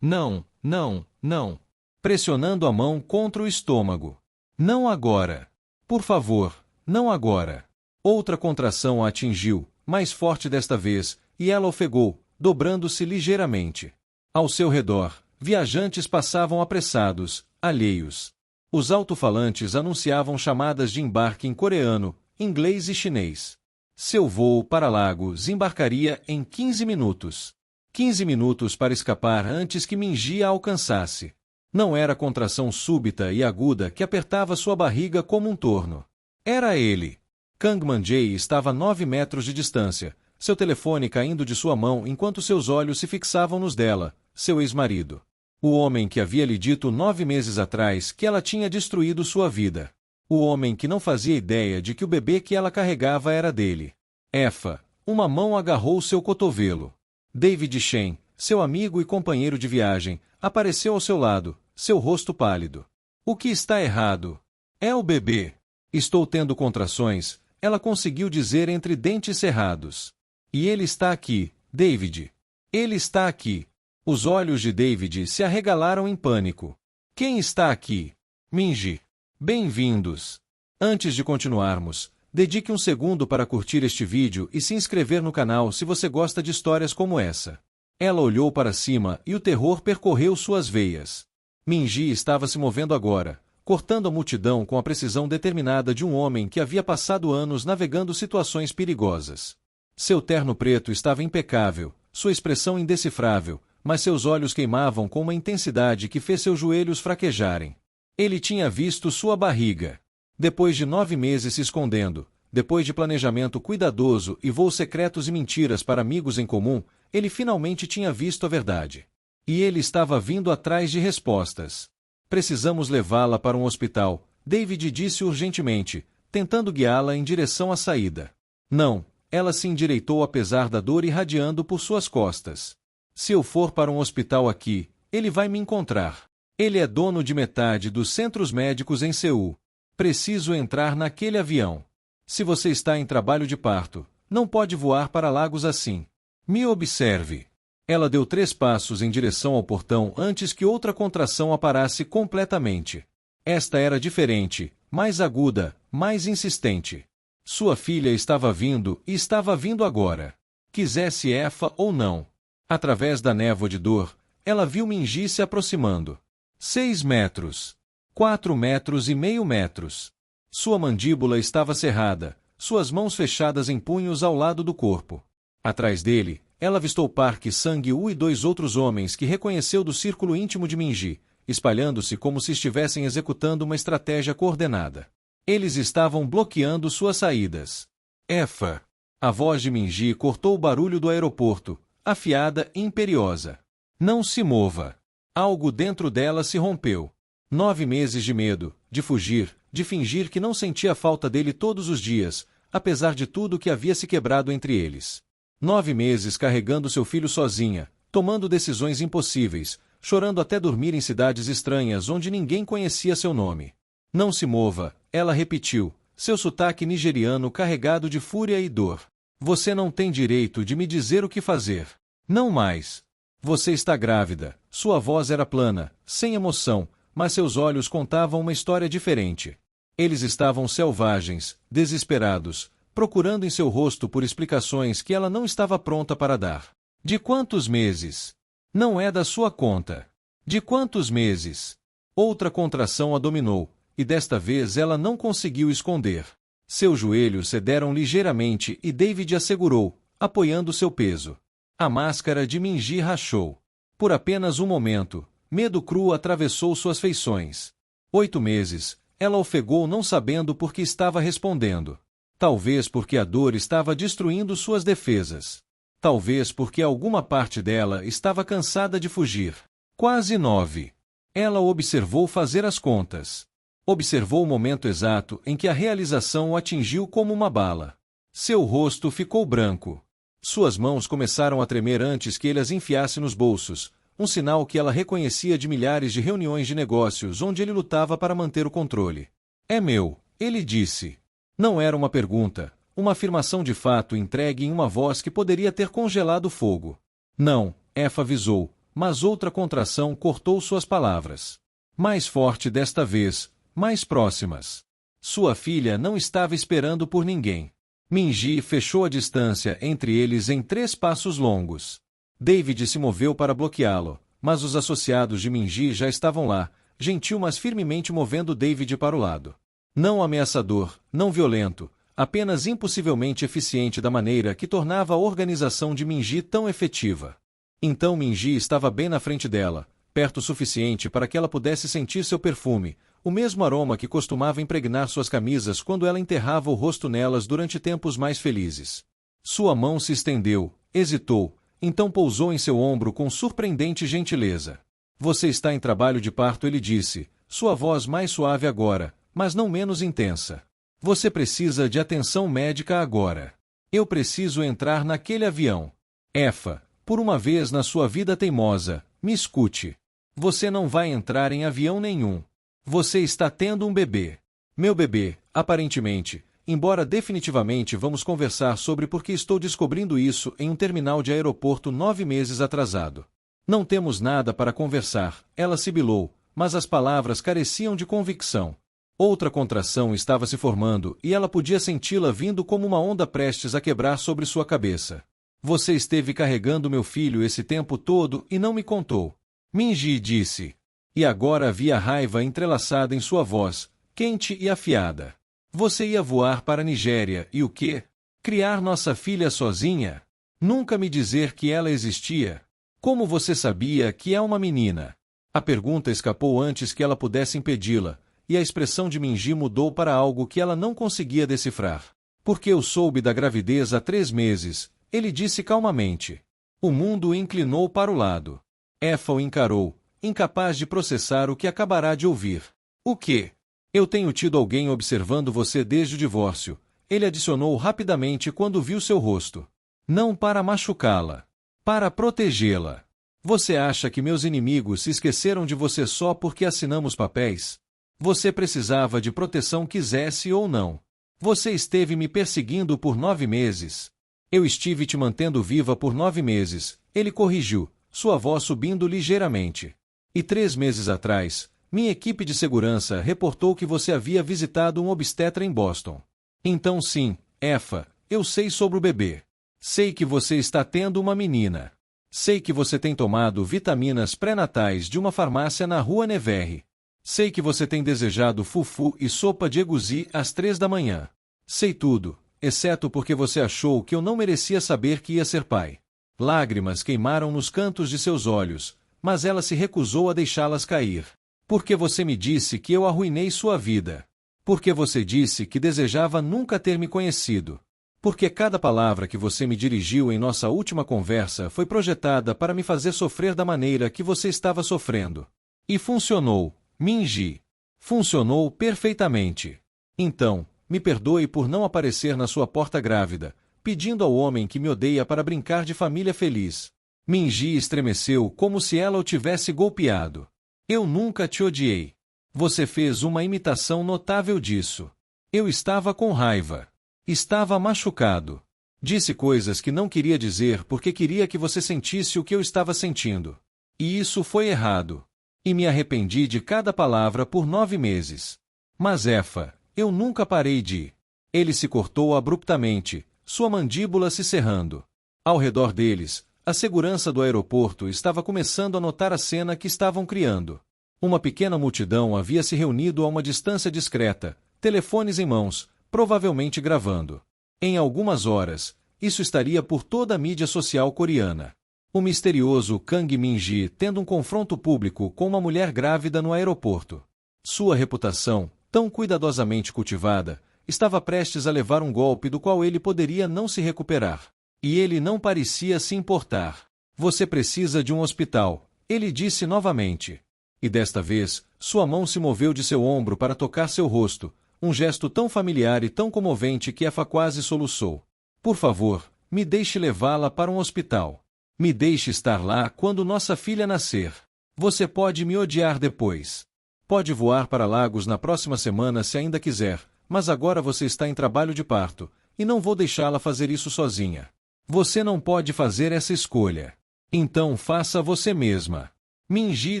Não, não, não. Pressionando a mão contra o estômago. Não agora. Por favor, não agora. Outra contração a atingiu, mais forte desta vez, e ela ofegou, dobrando-se ligeiramente. Ao seu redor, viajantes passavam apressados, alheios. Os alto-falantes anunciavam chamadas de embarque em coreano, inglês e chinês. Seu voo para Lagos embarcaria em 15 minutos. 15 minutos para escapar antes que Minji a alcançasse. Não era contração súbita e aguda que apertava sua barriga como um torno. Era ele. Kang Man-jae estava a 9 metros de distância, seu telefone caindo de sua mão enquanto seus olhos se fixavam nos dela, seu ex-marido. O homem que havia lhe dito 9 meses atrás que ela tinha destruído sua vida. O homem que não fazia ideia de que o bebê que ela carregava era dele. Efa, uma mão agarrou seu cotovelo. David Shen, seu amigo e companheiro de viagem, apareceu ao seu lado, seu rosto pálido. O que está errado? É o bebê. Estou tendo contrações, ela conseguiu dizer entre dentes cerrados. E ele está aqui, David. Ele está aqui. Os olhos de David se arregalaram em pânico. Quem está aqui? Minji. Bem-vindos. Antes de continuarmos, dedique um segundo para curtir este vídeo e se inscrever no canal se você gosta de histórias como essa. Ela olhou para cima e o terror percorreu suas veias. Minji estava se movendo agora, cortando a multidão com a precisão determinada de um homem que havia passado anos navegando situações perigosas. Seu terno preto estava impecável, sua expressão indecifrável, mas seus olhos queimavam com uma intensidade que fez seus joelhos fraquejarem. Ele tinha visto sua barriga. Depois de 9 meses se escondendo, depois de planejamento cuidadoso e voos secretos e mentiras para amigos em comum, ele finalmente tinha visto a verdade. E ele estava vindo atrás de respostas. Precisamos levá-la para um hospital, David disse urgentemente, tentando guiá-la em direção à saída. Não, ela se endireitou apesar da dor irradiando por suas costas. Se eu for para um hospital aqui, ele vai me encontrar. Ele é dono de metade dos centros médicos em Seul. Preciso entrar naquele avião. Se você está em trabalho de parto, não pode voar para Lagos assim. Me observe. Ela deu 3 passos em direção ao portão antes que outra contração a parasse completamente. Esta era diferente, mais aguda, mais insistente. Sua filha estava vindo e estava vindo agora. Quisesse Efa ou não. Através da névoa de dor, ela viu Minji se aproximando. 6 metros. 4 metros e meio metros. Sua mandíbula estava cerrada, suas mãos fechadas em punhos ao lado do corpo. Atrás dele, ela avistou Park Sang-woo e 2 outros homens que reconheceu do círculo íntimo de Minji, espalhando-se como se estivessem executando uma estratégia coordenada. Eles estavam bloqueando suas saídas. Efa! A voz de Minji cortou o barulho do aeroporto, afiada e imperiosa. Não se mova. Algo dentro dela se rompeu. 9 meses de medo, de fugir, de fingir que não sentia falta dele todos os dias, apesar de tudo que havia se quebrado entre eles. 9 meses carregando seu filho sozinha, tomando decisões impossíveis, chorando até dormir em cidades estranhas onde ninguém conhecia seu nome. Não se mova, ela repetiu, seu sotaque nigeriano carregado de fúria e dor. Você não tem direito de me dizer o que fazer. Não mais. Você está grávida. Sua voz era plana, sem emoção, mas seus olhos contavam uma história diferente. Eles estavam selvagens, desesperados, procurando em seu rosto por explicações que ela não estava pronta para dar. De quantos meses? Não é da sua conta. De quantos meses? Outra contração a dominou, e desta vez ela não conseguiu esconder. Seus joelhos cederam ligeiramente e David a segurou, apoiando seu peso. A máscara de Minji rachou. Por apenas um momento, medo cru atravessou suas feições. 8 meses, ela ofegou não sabendo por que estava respondendo. Talvez porque a dor estava destruindo suas defesas. Talvez porque alguma parte dela estava cansada de fugir. Quase 9. Ela o observou fazer as contas. Observou o momento exato em que a realização o atingiu como uma bala. Seu rosto ficou branco. Suas mãos começaram a tremer antes que ele as enfiasse nos bolsos, um sinal que ela reconhecia de milhares de reuniões de negócios onde ele lutava para manter o controle. É meu, ele disse. Não era uma pergunta, uma afirmação de fato entregue em uma voz que poderia ter congelado o fogo. Não, Efa avisou, mas outra contração cortou suas palavras. Mais forte desta vez, mais próximas. Sua filha não estava esperando por ninguém. Minji fechou a distância entre eles em 3 passos longos. David se moveu para bloqueá-lo, mas os associados de Minji já estavam lá, gentil mas firmemente movendo David para o lado. Não ameaçador, não violento, apenas impossivelmente eficiente da maneira que tornava a organização de Minji tão efetiva. Então Minji estava bem na frente dela, perto o suficiente para que ela pudesse sentir seu perfume, o mesmo aroma que costumava impregnar suas camisas quando ela enterrava o rosto nelas durante tempos mais felizes. Sua mão se estendeu, hesitou, então pousou em seu ombro com surpreendente gentileza. Você está em trabalho de parto, ele disse, sua voz mais suave agora, mas não menos intensa. Você precisa de atenção médica agora. Eu preciso entrar naquele avião. Efa, por uma vez na sua vida teimosa, me escute. Você não vai entrar em avião nenhum. Você está tendo um bebê. Meu bebê, aparentemente, embora definitivamente vamos conversar sobre porque estou descobrindo isso em um terminal de aeroporto 9 meses atrasado. Não temos nada para conversar, ela sibilou, mas as palavras careciam de convicção. Outra contração estava se formando e ela podia senti-la vindo como uma onda prestes a quebrar sobre sua cabeça. Você esteve carregando meu filho esse tempo todo e não me contou. Minji disse. E agora havia raiva entrelaçada em sua voz, quente e afiada. Você ia voar para a Nigéria e o quê? Criar nossa filha sozinha? Nunca me dizer que ela existia? Como você sabia que é uma menina? A pergunta escapou antes que ela pudesse impedi-la, e a expressão de Minji mudou para algo que ela não conseguia decifrar. Porque eu soube da gravidez há 3 meses, ele disse calmamente. O mundo inclinou para o lado. Efa o encarou, incapaz de processar o que acabará de ouvir. O quê? Eu tenho tido alguém observando você desde o divórcio, ele adicionou rapidamente quando viu seu rosto. Não para machucá-la. Para protegê-la. Você acha que meus inimigos se esqueceram de você só porque assinamos papéis? Você precisava de proteção quisesse ou não. Você esteve me perseguindo por 9 meses. Eu estive te mantendo viva por 9 meses, ele corrigiu, sua voz subindo ligeiramente. E 3 meses atrás, minha equipe de segurança reportou que você havia visitado um obstetra em Boston. Então sim, Efa, eu sei sobre o bebê. Sei que você está tendo uma menina. Sei que você tem tomado vitaminas pré-natais de uma farmácia na rua Nevers. Sei que você tem desejado fufu e sopa de egusi às 3 da manhã. Sei tudo, exceto porque você achou que eu não merecia saber que ia ser pai. Lágrimas queimaram nos cantos de seus olhos, mas ela se recusou a deixá-las cair. Porque você me disse que eu arruinei sua vida. Porque você disse que desejava nunca ter me conhecido. Porque cada palavra que você me dirigiu em nossa última conversa foi projetada para me fazer sofrer da maneira que você estava sofrendo. E funcionou, Minji. Funcionou perfeitamente. Então, me perdoe por não aparecer na sua porta grávida, pedindo ao homem que me odeia para brincar de família feliz. Minji estremeceu como se ela o tivesse golpeado. Eu nunca te odiei. Você fez uma imitação notável disso. Eu estava com raiva. Estava machucado. Disse coisas que não queria dizer porque queria que você sentisse o que eu estava sentindo. E isso foi errado. E me arrependi de cada palavra por 9 meses. Mas Efa, eu nunca parei de... Ele se cortou abruptamente, sua mandíbula se cerrando. Ao redor deles, a segurança do aeroporto estava começando a notar a cena que estavam criando. Uma pequena multidão havia se reunido a uma distância discreta, telefones em mãos, provavelmente gravando. Em algumas horas, isso estaria por toda a mídia social coreana. O misterioso Kang Min-ji tendo um confronto público com uma mulher grávida no aeroporto. Sua reputação, tão cuidadosamente cultivada, estava prestes a levar um golpe do qual ele poderia não se recuperar. E ele não parecia se importar. Você precisa de um hospital, ele disse novamente. E desta vez, sua mão se moveu de seu ombro para tocar seu rosto, um gesto tão familiar e tão comovente que Efa quase soluçou. Por favor, me deixe levá-la para um hospital. Me deixe estar lá quando nossa filha nascer. Você pode me odiar depois. Pode voar para Lagos na próxima semana se ainda quiser, mas agora você está em trabalho de parto, e não vou deixá-la fazer isso sozinha. Você não pode fazer essa escolha. Então faça você mesma. Minji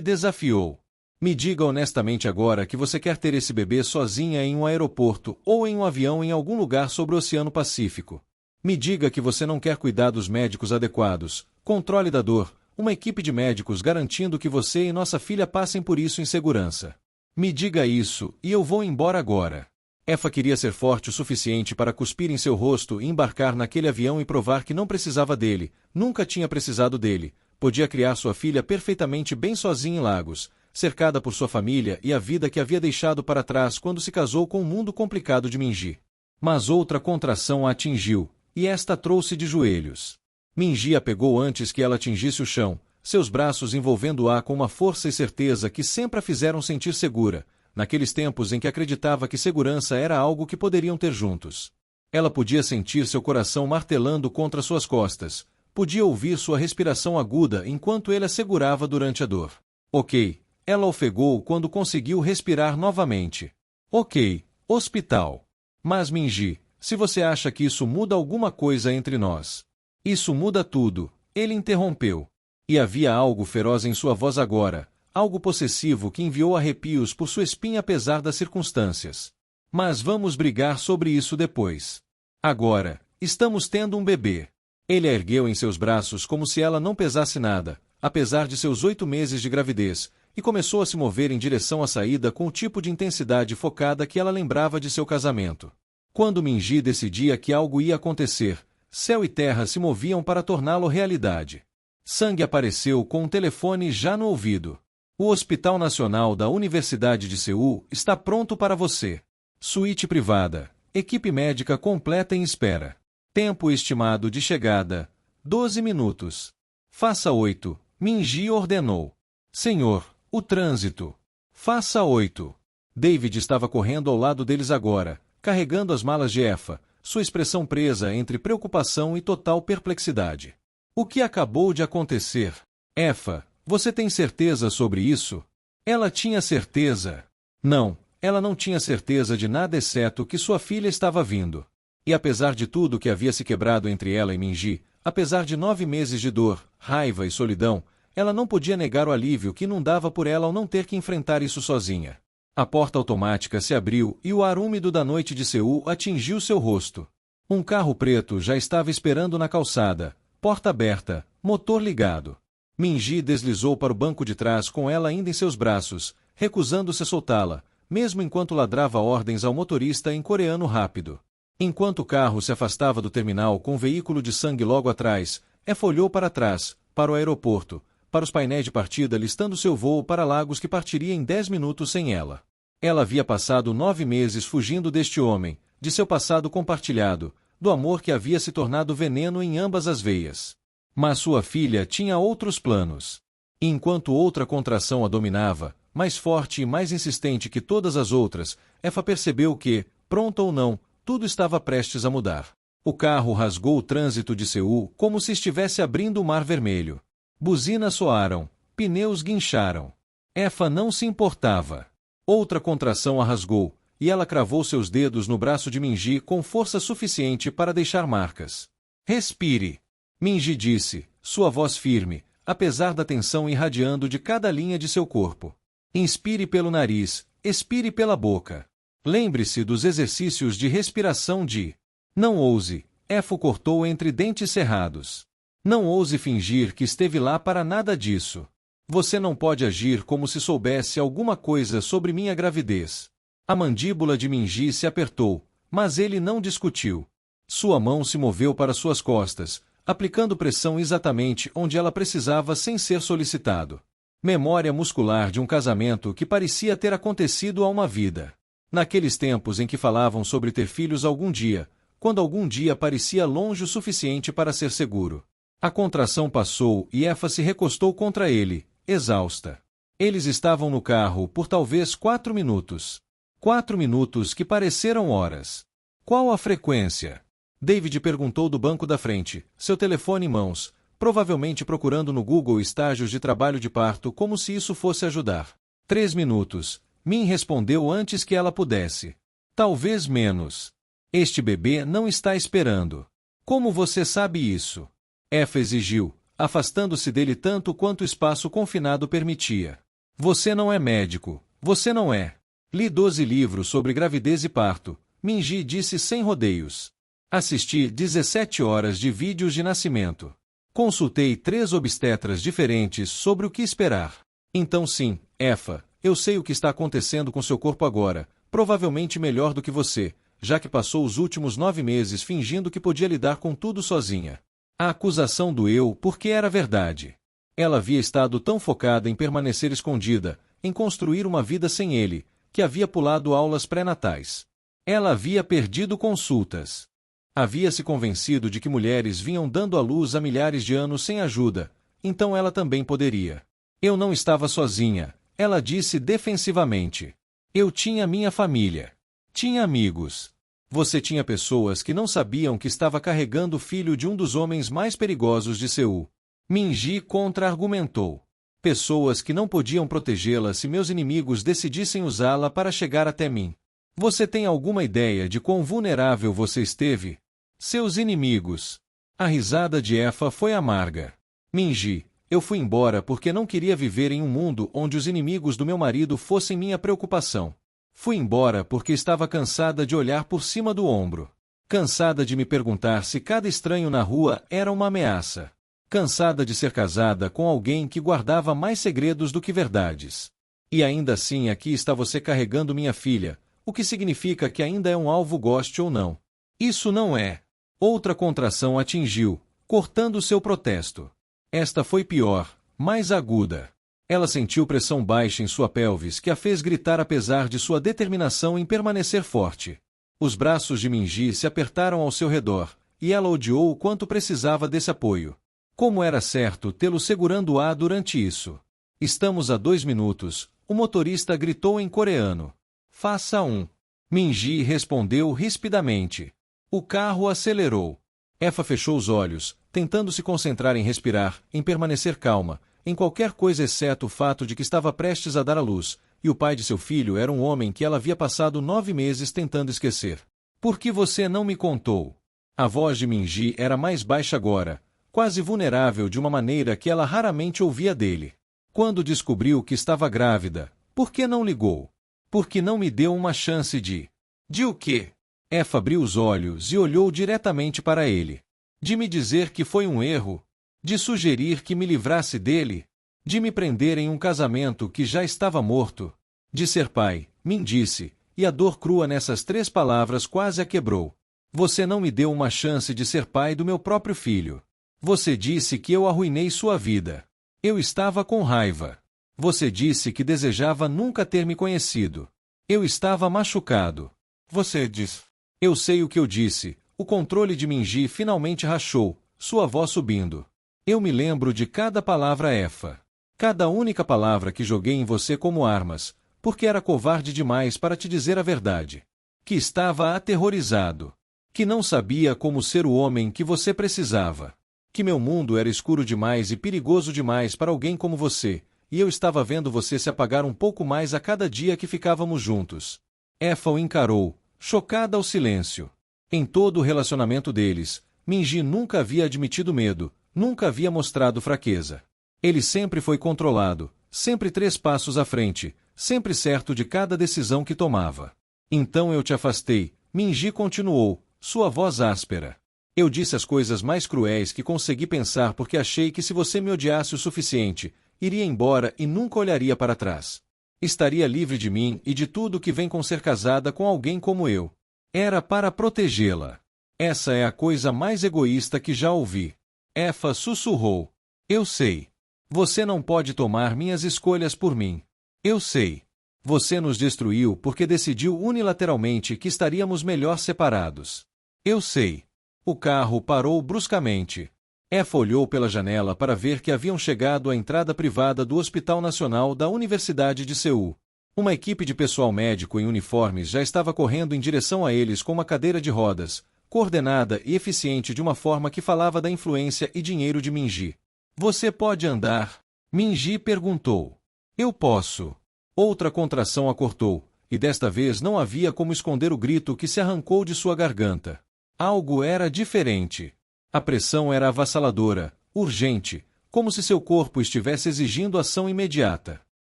desafiou. Me diga honestamente agora que você quer ter esse bebê sozinha em um aeroporto ou em um avião em algum lugar sobre o Oceano Pacífico. Me diga que você não quer cuidados médicos adequados, controle da dor, uma equipe de médicos garantindo que você e nossa filha passem por isso em segurança. Me diga isso, e eu vou embora agora. Effa queria ser forte o suficiente para cuspir em seu rosto e embarcar naquele avião e provar que não precisava dele, nunca tinha precisado dele, podia criar sua filha perfeitamente bem sozinha em Lagos, cercada por sua família e a vida que havia deixado para trás quando se casou com o mundo complicado de Minji. Mas outra contração a atingiu, e esta trouxe de joelhos. Minji a pegou antes que ela atingisse o chão, seus braços envolvendo-a com uma força e certeza que sempre a fizeram sentir segura, naqueles tempos em que acreditava que segurança era algo que poderiam ter juntos. Ela podia sentir seu coração martelando contra suas costas, podia ouvir sua respiração aguda enquanto ele a segurava durante a dor. Ok, ela ofegou quando conseguiu respirar novamente. Ok, hospital. Mas Minji, se você acha que isso muda alguma coisa entre nós. Isso muda tudo, ele interrompeu. E havia algo feroz em sua voz agora, algo possessivo que enviou arrepios por sua espinha apesar das circunstâncias. Mas vamos brigar sobre isso depois. Agora, estamos tendo um bebê. Ele a ergueu em seus braços como se ela não pesasse nada, apesar de seus 8 meses de gravidez, e começou a se mover em direção à saída com o tipo de intensidade focada que ela lembrava de seu casamento. Quando Minji decidia que algo ia acontecer, céu e terra se moviam para torná-lo realidade. Sang apareceu com um telefone já no ouvido. O Hospital Nacional da Universidade de Seul está pronto para você. Suíte privada. Equipe médica completa em espera. Tempo estimado de chegada: 12 minutos. Faça 8, Minji ordenou. Senhor, o trânsito. Faça 8. David estava correndo ao lado deles agora, carregando as malas de Effa, sua expressão presa entre preocupação e total perplexidade. O que acabou de acontecer? Effa, você tem certeza sobre isso? Ela tinha certeza. Não, ela não tinha certeza de nada exceto que sua filha estava vindo. E apesar de tudo que havia se quebrado entre ela e Minji, apesar de 9 meses de dor, raiva e solidão, ela não podia negar o alívio que inundava por ela ao não ter que enfrentar isso sozinha. A porta automática se abriu e o ar úmido da noite de Seul atingiu seu rosto. Um carro preto já estava esperando na calçada, porta aberta, motor ligado. Minji deslizou para o banco de trás com ela ainda em seus braços, recusando-se a soltá-la, mesmo enquanto ladrava ordens ao motorista em coreano rápido. Enquanto o carro se afastava do terminal com um veículo de sangue logo atrás, Effa olhou para trás, para o aeroporto, para os painéis de partida listando seu voo para Lagos que partiria em 10 minutos sem ela. Ela havia passado 9 meses fugindo deste homem, de seu passado compartilhado, do amor que havia se tornado veneno em ambas as veias. Mas sua filha tinha outros planos. E enquanto outra contração a dominava, mais forte e mais insistente que todas as outras, Effa percebeu que, pronta ou não, tudo estava prestes a mudar. O carro rasgou o trânsito de Seul como se estivesse abrindo o Mar Vermelho. Buzinas soaram, pneus guincharam. Effa não se importava. Outra contração a rasgou, e ela cravou seus dedos no braço de Minji com força suficiente para deixar marcas. Respire. Minji disse, sua voz firme, apesar da tensão irradiando de cada linha de seu corpo. Inspire pelo nariz, expire pela boca. Lembre-se dos exercícios de respiração de... Não ouse, Effa cortou entre dentes cerrados. Não ouse fingir que esteve lá para nada disso. Você não pode agir como se soubesse alguma coisa sobre minha gravidez. A mandíbula de Minji se apertou, mas ele não discutiu. Sua mão se moveu para suas costas, aplicando pressão exatamente onde ela precisava sem ser solicitado. Memória muscular de um casamento que parecia ter acontecido há uma vida. Naqueles tempos em que falavam sobre ter filhos algum dia, quando algum dia parecia longe o suficiente para ser seguro. A contração passou e Effa se recostou contra ele, exausta. Eles estavam no carro por talvez 4 minutos. 4 minutos que pareceram horas. Qual a frequência? David perguntou do banco da frente, seu telefone em mãos, provavelmente procurando no Google estágios de trabalho de parto como se isso fosse ajudar. 3 minutos. Min respondeu antes que ela pudesse. Talvez menos. Este bebê não está esperando. Como você sabe isso? Effa exigiu, afastando-se dele tanto quanto o espaço confinado permitia. Você não é médico, você não é. Li 12 livros sobre gravidez e parto, Minji disse sem rodeios. Assisti 17 horas de vídeos de nascimento. Consultei 3 obstetras diferentes sobre o que esperar. Então sim, Efa, eu sei o que está acontecendo com seu corpo agora, provavelmente melhor do que você, já que passou os últimos 9 meses fingindo que podia lidar com tudo sozinha. A acusação doeu porque era verdade. Ela havia estado tão focada em permanecer escondida, em construir uma vida sem ele, que havia pulado aulas pré-natais. Ela havia perdido consultas. Havia se convencido de que mulheres vinham dando à luz há milhares de anos sem ajuda, então ela também poderia. Eu não estava sozinha, ela disse defensivamente. Eu tinha minha família. Tinha amigos. Você tinha pessoas que não sabiam que estava carregando o filho de um dos homens mais perigosos de Seul. Minji contra-argumentou. Pessoas que não podiam protegê-la se meus inimigos decidissem usá-la para chegar até mim. Você tem alguma ideia de quão vulnerável você esteve? Seus inimigos. A risada de Efa foi amarga. Minji, eu fui embora porque não queria viver em um mundo onde os inimigos do meu marido fossem minha preocupação. Fui embora porque estava cansada de olhar por cima do ombro. Cansada de me perguntar se cada estranho na rua era uma ameaça. Cansada de ser casada com alguém que guardava mais segredos do que verdades. E ainda assim aqui está você carregando minha filha, o que significa que ainda é um alvo, goste ou não. Isso não é. Outra contração atingiu, cortando seu protesto. Esta foi pior, mais aguda. Ela sentiu pressão baixa em sua pelvis que a fez gritar apesar de sua determinação em permanecer forte. Os braços de Minji se apertaram ao seu redor, e ela odiou o quanto precisava desse apoio. Como era certo tê-lo segurando-a durante isso. Estamos a 2 minutos, o motorista gritou em coreano. Faça um. Minji respondeu rispidamente. O carro acelerou. Efa fechou os olhos, tentando se concentrar em respirar, em permanecer calma, em qualquer coisa exceto o fato de que estava prestes a dar à luz, e o pai de seu filho era um homem que ela havia passado 9 meses tentando esquecer. Por que você não me contou? A voz de Minji era mais baixa agora, quase vulnerável de uma maneira que ela raramente ouvia dele. Quando descobriu que estava grávida, por que não ligou? Por que não me deu uma chance de... De o quê? Efa abriu os olhos e olhou diretamente para ele. De me dizer que foi um erro? De sugerir que me livrasse dele? De me prender em um casamento que já estava morto? De ser pai, Min disse, e a dor crua nessas 3 palavras quase a quebrou. Você não me deu uma chance de ser pai do meu próprio filho. Você disse que eu arruinei sua vida. Eu estava com raiva. Você disse que desejava nunca ter me conhecido. Eu estava machucado. Você disse. Eu sei o que eu disse. O controle de Minji finalmente rachou, sua voz subindo. Eu me lembro de cada palavra, Efa. Cada única palavra que joguei em você como armas, porque era covarde demais para te dizer a verdade. Que estava aterrorizado. Que não sabia como ser o homem que você precisava. Que meu mundo era escuro demais e perigoso demais para alguém como você, e eu estava vendo você se apagar um pouco mais a cada dia que ficávamos juntos. Efa o encarou, chocada ao silêncio. Em todo o relacionamento deles, Minji nunca havia admitido medo, nunca havia mostrado fraqueza. Ele sempre foi controlado, sempre 3 passos à frente, sempre certo de cada decisão que tomava. Então eu te afastei, Minji continuou, sua voz áspera. Eu disse as coisas mais cruéis que consegui pensar porque achei que se você me odiasse o suficiente, iria embora e nunca olharia para trás. Estaria livre de mim e de tudo que vem com ser casada com alguém como eu. Era para protegê-la. Essa é a coisa mais egoísta que já ouvi. Efa sussurrou. Eu sei. Você não pode tomar minhas escolhas por mim. Eu sei. Você nos destruiu porque decidiu unilateralmente que estaríamos melhor separados. Eu sei. O carro parou bruscamente. Efa olhou pela janela para ver que haviam chegado à entrada privada do Hospital Nacional da Universidade de Seul. Uma equipe de pessoal médico em uniformes já estava correndo em direção a eles com uma cadeira de rodas, coordenada e eficiente de uma forma que falava da influência e dinheiro de Minji. Você pode andar? Minji perguntou. Eu posso. Outra contração a cortou, e desta vez não havia como esconder o grito que se arrancou de sua garganta. Algo era diferente. A pressão era avassaladora, urgente, como se seu corpo estivesse exigindo ação imediata.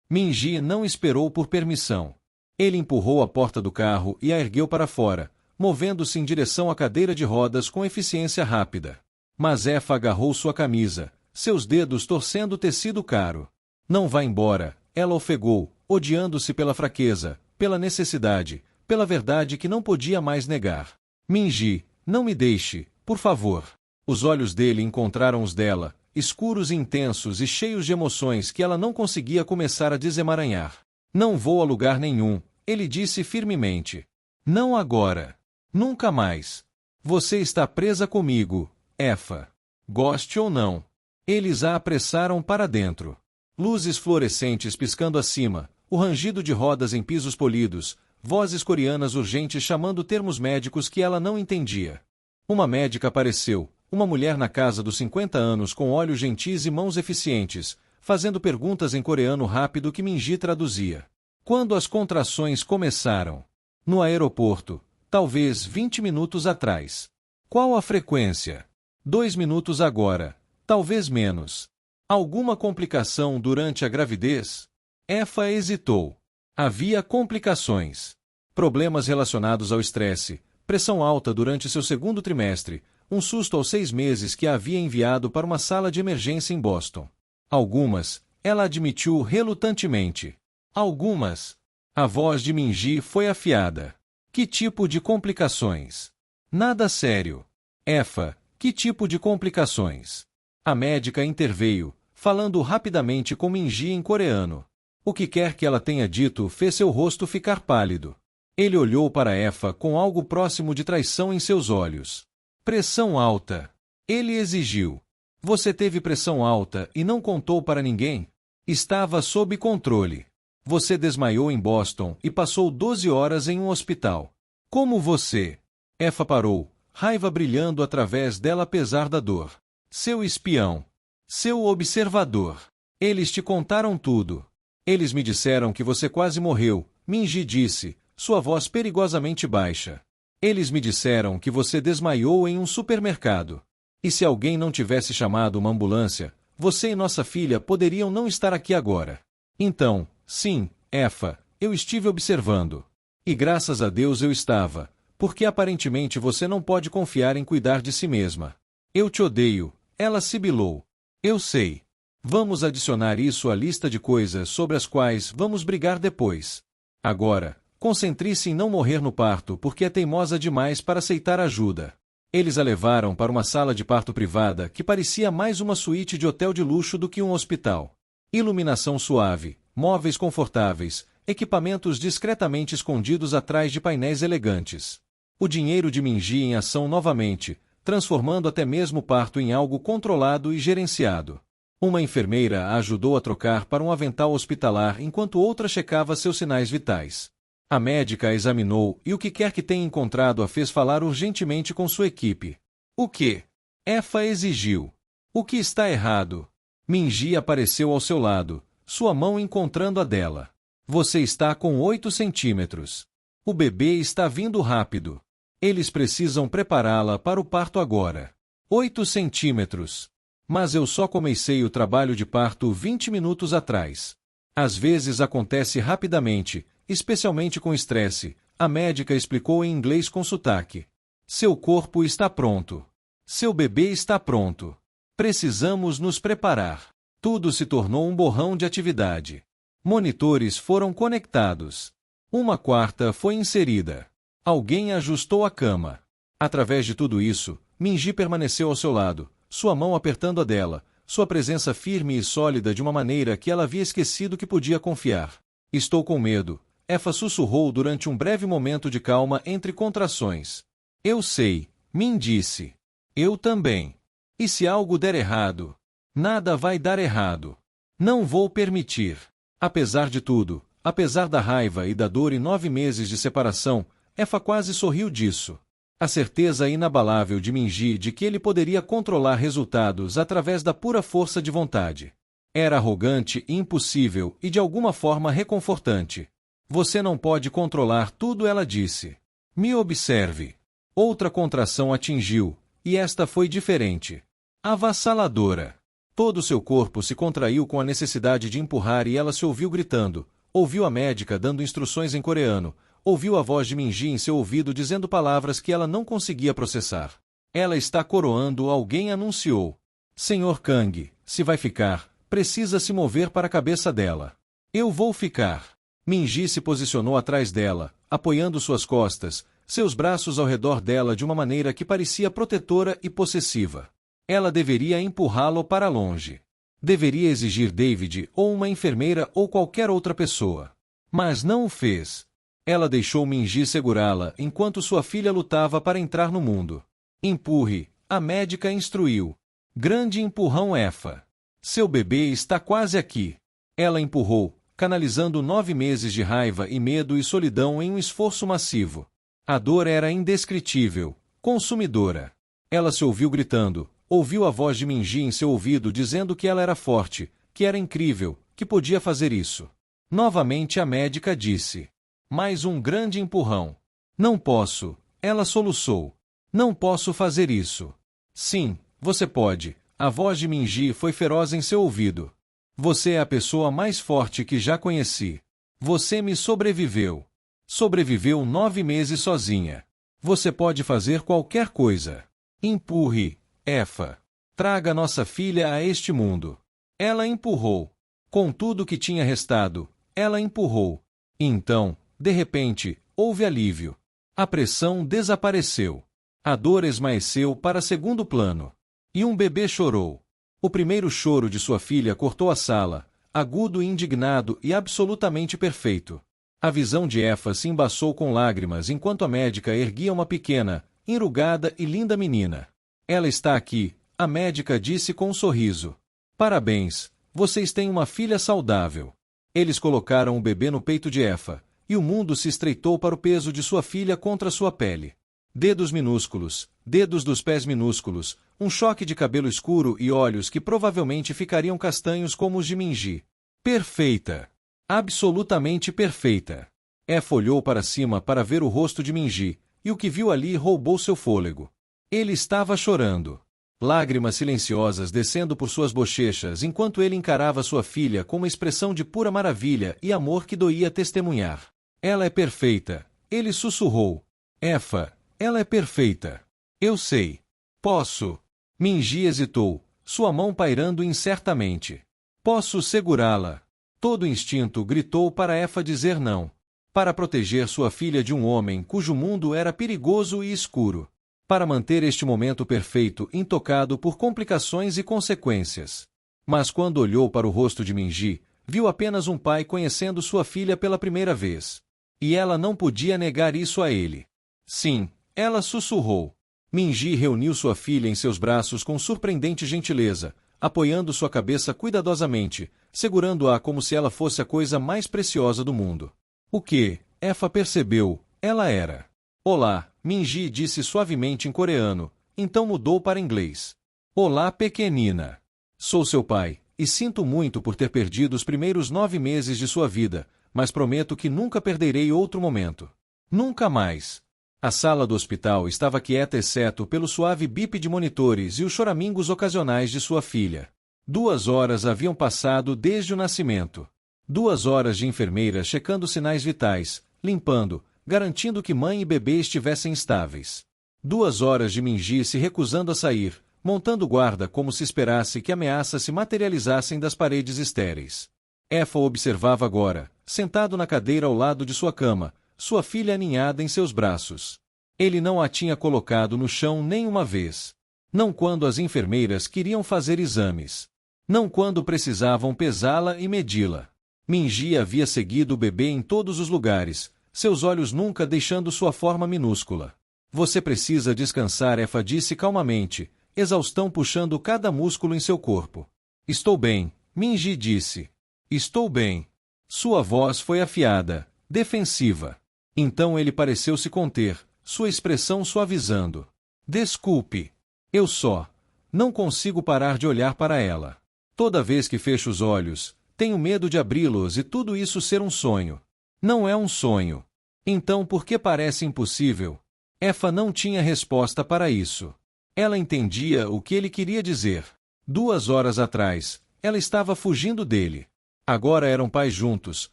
Minji não esperou por permissão. Ele empurrou a porta do carro e a ergueu para fora, movendo-se em direção à cadeira de rodas com eficiência rápida. Mas Efa agarrou sua camisa, seus dedos torcendo o tecido caro. Não vá embora, ela ofegou, odiando-se pela fraqueza, pela necessidade, pela verdade que não podia mais negar. Minji, não me deixe, por favor. Os olhos dele encontraram os dela, escuros e intensos e cheios de emoções que ela não conseguia começar a desemaranhar. Não vou a lugar nenhum, ele disse firmemente. Não agora. Nunca mais. Você está presa comigo, Efa. Goste ou não. Eles a apressaram para dentro. Luzes fluorescentes piscando acima, o rangido de rodas em pisos polidos, vozes coreanas urgentes chamando termos médicos que ela não entendia. Uma médica apareceu, uma mulher na casa dos 50 anos com olhos gentis e mãos eficientes, fazendo perguntas em coreano rápido que Minji traduzia. Quando as contrações começaram? No aeroporto, talvez 20 minutos atrás. Qual a frequência? 2 minutos agora, talvez menos. Alguma complicação durante a gravidez? Efa hesitou. Havia complicações. Problemas relacionados ao estresse, pressão alta durante seu segundo trimestre, um susto aos 6 meses que a havia enviado para uma sala de emergência em Boston. Algumas, ela admitiu relutantemente. Algumas. A voz de Minji foi afiada. Que tipo de complicações? Nada sério. Efa, que tipo de complicações? A médica interveio, falando rapidamente com Minji em coreano. O que quer que ela tenha dito fez seu rosto ficar pálido. Ele olhou para Efa com algo próximo de traição em seus olhos. Pressão alta. Ele exigiu. Você teve pressão alta e não contou para ninguém? Estava sob controle. Você desmaiou em Boston e passou 12 horas em um hospital. Como você? Efa parou, raiva brilhando através dela apesar da dor. Seu espião. Seu observador. Eles te contaram tudo. Eles me disseram que você quase morreu, Minji disse, sua voz perigosamente baixa. Eles me disseram que você desmaiou em um supermercado. E se alguém não tivesse chamado uma ambulância, você e nossa filha poderiam não estar aqui agora. Então, sim, Efa, eu estive observando. E graças a Deus eu estava, porque aparentemente você não pode confiar em cuidar de si mesma. Eu te odeio, ela sibilou. Eu sei. Vamos adicionar isso à lista de coisas sobre as quais vamos brigar depois. Agora, concentre-se em não morrer no parto porque é teimosa demais para aceitar ajuda. Eles a levaram para uma sala de parto privada que parecia mais uma suíte de hotel de luxo do que um hospital. Iluminação suave, móveis confortáveis, equipamentos discretamente escondidos atrás de painéis elegantes. O dinheiro de Minji em ação novamente, transformando até mesmo o parto em algo controlado e gerenciado. Uma enfermeira a ajudou a trocar para um avental hospitalar enquanto outra checava seus sinais vitais. A médica a examinou e o que quer que tenha encontrado a fez falar urgentemente com sua equipe. O que? Efa exigiu. O que está errado? Minji apareceu ao seu lado, sua mão encontrando a dela. Você está com 8 centímetros. O bebê está vindo rápido. Eles precisam prepará-la para o parto agora. 8 centímetros. Mas eu só comecei o trabalho de parto 20 minutos atrás. Às vezes acontece rapidamente, especialmente com estresse, a médica explicou em inglês com sotaque. Seu corpo está pronto. Seu bebê está pronto. Precisamos nos preparar. Tudo se tornou um borrão de atividade. Monitores foram conectados. Uma quarta foi inserida. Alguém ajustou a cama. Através de tudo isso, Minji permaneceu ao seu lado, sua mão apertando a dela, sua presença firme e sólida de uma maneira que ela havia esquecido que podia confiar. Estou com medo, Efa sussurrou durante um breve momento de calma entre contrações. Eu sei, Min disse. Eu também. E se algo der errado? Nada vai dar errado. Não vou permitir. Apesar de tudo, apesar da raiva e da dor e 9 meses de separação, Efa quase sorriu disso. A certeza inabalável de Minji de que ele poderia controlar resultados através da pura força de vontade. Era arrogante e impossível e de alguma forma reconfortante. Você não pode controlar tudo, ela disse. Me observe. Outra contração atingiu, e esta foi diferente. Avassaladora. Todo seu corpo se contraiu com a necessidade de empurrar e ela se ouviu gritando. Ouviu a médica dando instruções em coreano. Ouviu a voz de Minji em seu ouvido dizendo palavras que ela não conseguia processar. Ela está coroando, alguém anunciou. Senhor Kang, se vai ficar, precisa se mover para a cabeça dela. Eu vou ficar. Minji se posicionou atrás dela, apoiando suas costas, seus braços ao redor dela de uma maneira que parecia protetora e possessiva. Ela deveria empurrá-lo para longe. Deveria exigir David ou uma enfermeira ou qualquer outra pessoa. Mas não o fez. Ela deixou Minji segurá-la enquanto sua filha lutava para entrar no mundo. Empurre, a médica instruiu. Grande empurrão, Efa. Seu bebê está quase aqui. Ela empurrou, canalizando 9 meses de raiva e medo e solidão em um esforço massivo. A dor era indescritível, consumidora. Ela se ouviu gritando, ouviu a voz de Minji em seu ouvido dizendo que ela era forte, que era incrível, que podia fazer isso. Novamente a médica disse. Mais um grande empurrão. Não posso, ela soluçou. Não posso fazer isso. Sim, você pode. A voz de Minji foi feroz em seu ouvido. Você é a pessoa mais forte que já conheci. Você me sobreviveu. Sobreviveu 9 meses sozinha. Você pode fazer qualquer coisa. Empurre, Efa. Traga nossa filha a este mundo. Ela empurrou. Com tudo que tinha restado, ela empurrou. E então, de repente, houve alívio. A pressão desapareceu. A dor esmaeceu para segundo plano. E um bebê chorou. O primeiro choro de sua filha cortou a sala, agudo e indignado e absolutamente perfeito. A visão de Efa se embaçou com lágrimas enquanto a médica erguia uma pequena, enrugada e linda menina. Ela está aqui, a médica disse com um sorriso. Parabéns, vocês têm uma filha saudável. Eles colocaram o bebê no peito de Efa, e o mundo se estreitou para o peso de sua filha contra sua pele. Dedos minúsculos, dedos dos pés minúsculos, um choque de cabelo escuro e olhos que provavelmente ficariam castanhos como os de Minji. Perfeita! Absolutamente perfeita! Efa olhou para cima para ver o rosto de Minji, e o que viu ali roubou seu fôlego. Ele estava chorando. Lágrimas silenciosas descendo por suas bochechas enquanto ele encarava sua filha com uma expressão de pura maravilha e amor que doía testemunhar. Ela é perfeita, ele sussurrou. Efa, ela é perfeita. Eu sei. Posso. Minji hesitou, sua mão pairando incertamente. Posso segurá-la. Todo instinto gritou para Efa dizer não. Para proteger sua filha de um homem cujo mundo era perigoso e escuro. Para manter este momento perfeito intocado por complicações e consequências. Mas quando olhou para o rosto de Minji, viu apenas um pai conhecendo sua filha pela primeira vez. E ela não podia negar isso a ele. Sim, ela sussurrou. Minji reuniu sua filha em seus braços com surpreendente gentileza, apoiando sua cabeça cuidadosamente, segurando-a como se ela fosse a coisa mais preciosa do mundo. O que, Efa percebeu, ela era. Olá, Minji disse suavemente em coreano, então mudou para inglês. Olá, pequenina. Sou seu pai, e sinto muito por ter perdido os primeiros 9 meses de sua vida, mas prometo que nunca perderei outro momento. Nunca mais. A sala do hospital estava quieta exceto pelo suave bip de monitores e os choramingos ocasionais de sua filha. 2 horas haviam passado desde o nascimento. 2 horas de enfermeiras checando sinais vitais, limpando, garantindo que mãe e bebê estivessem estáveis. 2 horas de Minji se recusando a sair, montando guarda como se esperasse que ameaças se materializassem das paredes estéreis. Efa observava agora, sentado na cadeira ao lado de sua cama, sua filha aninhada em seus braços. Ele não a tinha colocado no chão nem uma vez. Não quando as enfermeiras queriam fazer exames. Não quando precisavam pesá-la e medi-la. Minji havia seguido o bebê em todos os lugares, seus olhos nunca deixando sua forma minúscula. Você precisa descansar, Efa disse calmamente, exaustão puxando cada músculo em seu corpo. Estou bem, Minji disse. Estou bem. Sua voz foi afiada, defensiva. Então ele pareceu se conter, sua expressão suavizando. Desculpe. Eu só não consigo parar de olhar para ela. Toda vez que fecho os olhos, tenho medo de abri-los e tudo isso ser um sonho. Não é um sonho. Então por que parece impossível? Efa não tinha resposta para isso. Ela entendia o que ele queria dizer. 2 horas atrás, ela estava fugindo dele. Agora eram pais juntos,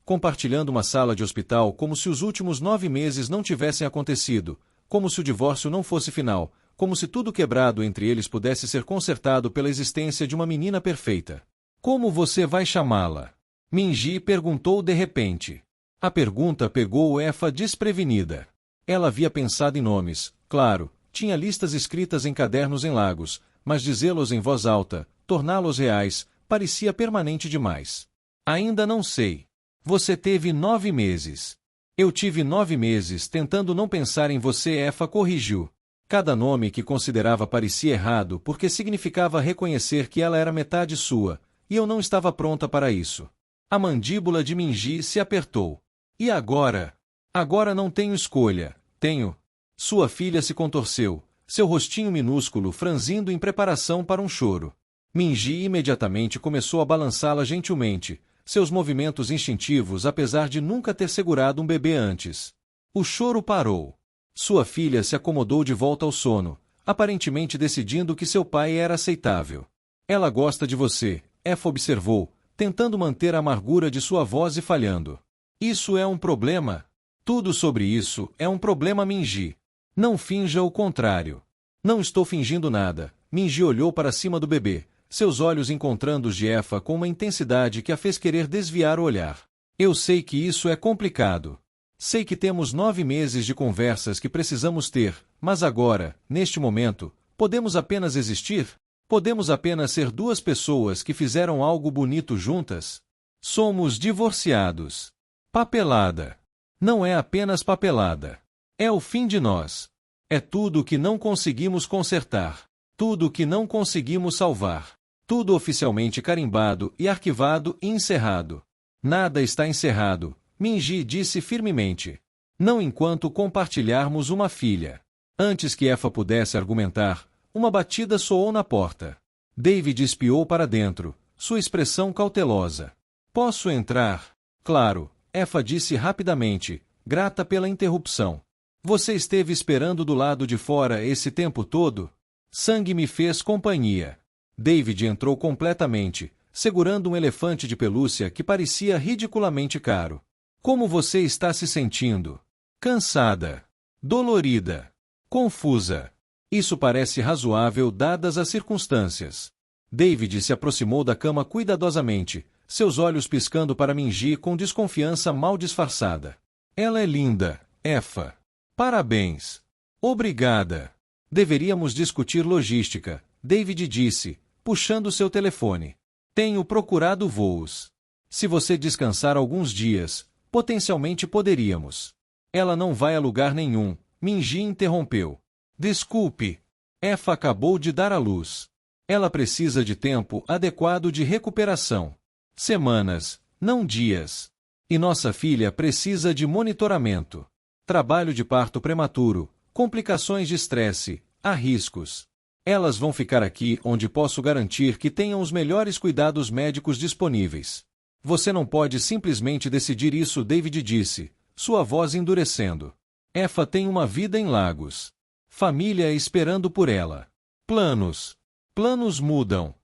compartilhando uma sala de hospital como se os últimos 9 meses não tivessem acontecido, como se o divórcio não fosse final, como se tudo quebrado entre eles pudesse ser consertado pela existência de uma menina perfeita. Como você vai chamá-la? Minji perguntou de repente. A pergunta pegou Efa desprevenida. Ela havia pensado em nomes, claro, tinha listas escritas em cadernos em Lagos, mas dizê-los em voz alta, torná-los reais, parecia permanente demais. Ainda não sei. Você teve 9 meses. Eu tive 9 meses tentando não pensar em você, Efa corrigiu. Cada nome que considerava parecia errado porque significava reconhecer que ela era metade sua, e eu não estava pronta para isso. A mandíbula de Minji se apertou. E agora? Agora não tenho escolha, tenho. Sua filha se contorceu, seu rostinho minúsculo franzindo em preparação para um choro. Minji imediatamente começou a balançá-la gentilmente, seus movimentos instintivos apesar de nunca ter segurado um bebê antes. O choro parou. Sua filha se acomodou de volta ao sono, aparentemente decidindo que seu pai era aceitável. Ela gosta de você, Efa observou, tentando manter a amargura de sua voz e falhando. Isso é um problema? Tudo sobre isso é um problema, Minji. Não finja o contrário. Não estou fingindo nada. Minji olhou para cima do bebê, seus olhos encontrando os de Efa com uma intensidade que a fez querer desviar o olhar. Eu sei que isso é complicado. Sei que temos 9 meses de conversas que precisamos ter, mas agora, neste momento, podemos apenas existir? Podemos apenas ser 2 pessoas que fizeram algo bonito juntas? Somos divorciados. Papelada. Não é apenas papelada. É o fim de nós. É tudo que não conseguimos consertar. Tudo que não conseguimos salvar. Tudo oficialmente carimbado e arquivado e encerrado. Nada está encerrado, Minji disse firmemente. Não enquanto compartilharmos uma filha. Antes que Efa pudesse argumentar, uma batida soou na porta. David espiou para dentro, sua expressão cautelosa. Posso entrar? Claro, Efa disse rapidamente, grata pela interrupção. Você esteve esperando do lado de fora esse tempo todo? Sangue me fez companhia. David entrou completamente, segurando um elefante de pelúcia que parecia ridiculamente caro. Como você está se sentindo? Cansada. Dolorida. Confusa. Isso parece razoável dadas as circunstâncias. David se aproximou da cama cuidadosamente, seus olhos piscando para Minji com desconfiança mal disfarçada. Ela é linda, Efa. Parabéns. Obrigada. Deveríamos discutir logística, David disse, puxando seu telefone. Tenho procurado voos. Se você descansar alguns dias, potencialmente poderíamos. Ela não vai a lugar nenhum, Minji interrompeu. Desculpe. Efa acabou de dar à luz. Ela precisa de tempo adequado de recuperação. Semanas, não dias. E nossa filha precisa de monitoramento. Trabalho de parto prematuro, complicações de estresse, há riscos. Elas vão ficar aqui onde posso garantir que tenham os melhores cuidados médicos disponíveis. Você não pode simplesmente decidir isso, David disse, sua voz endurecendo. Efa tem uma vida em Lagos. Família esperando por ela. Planos. Planos mudam.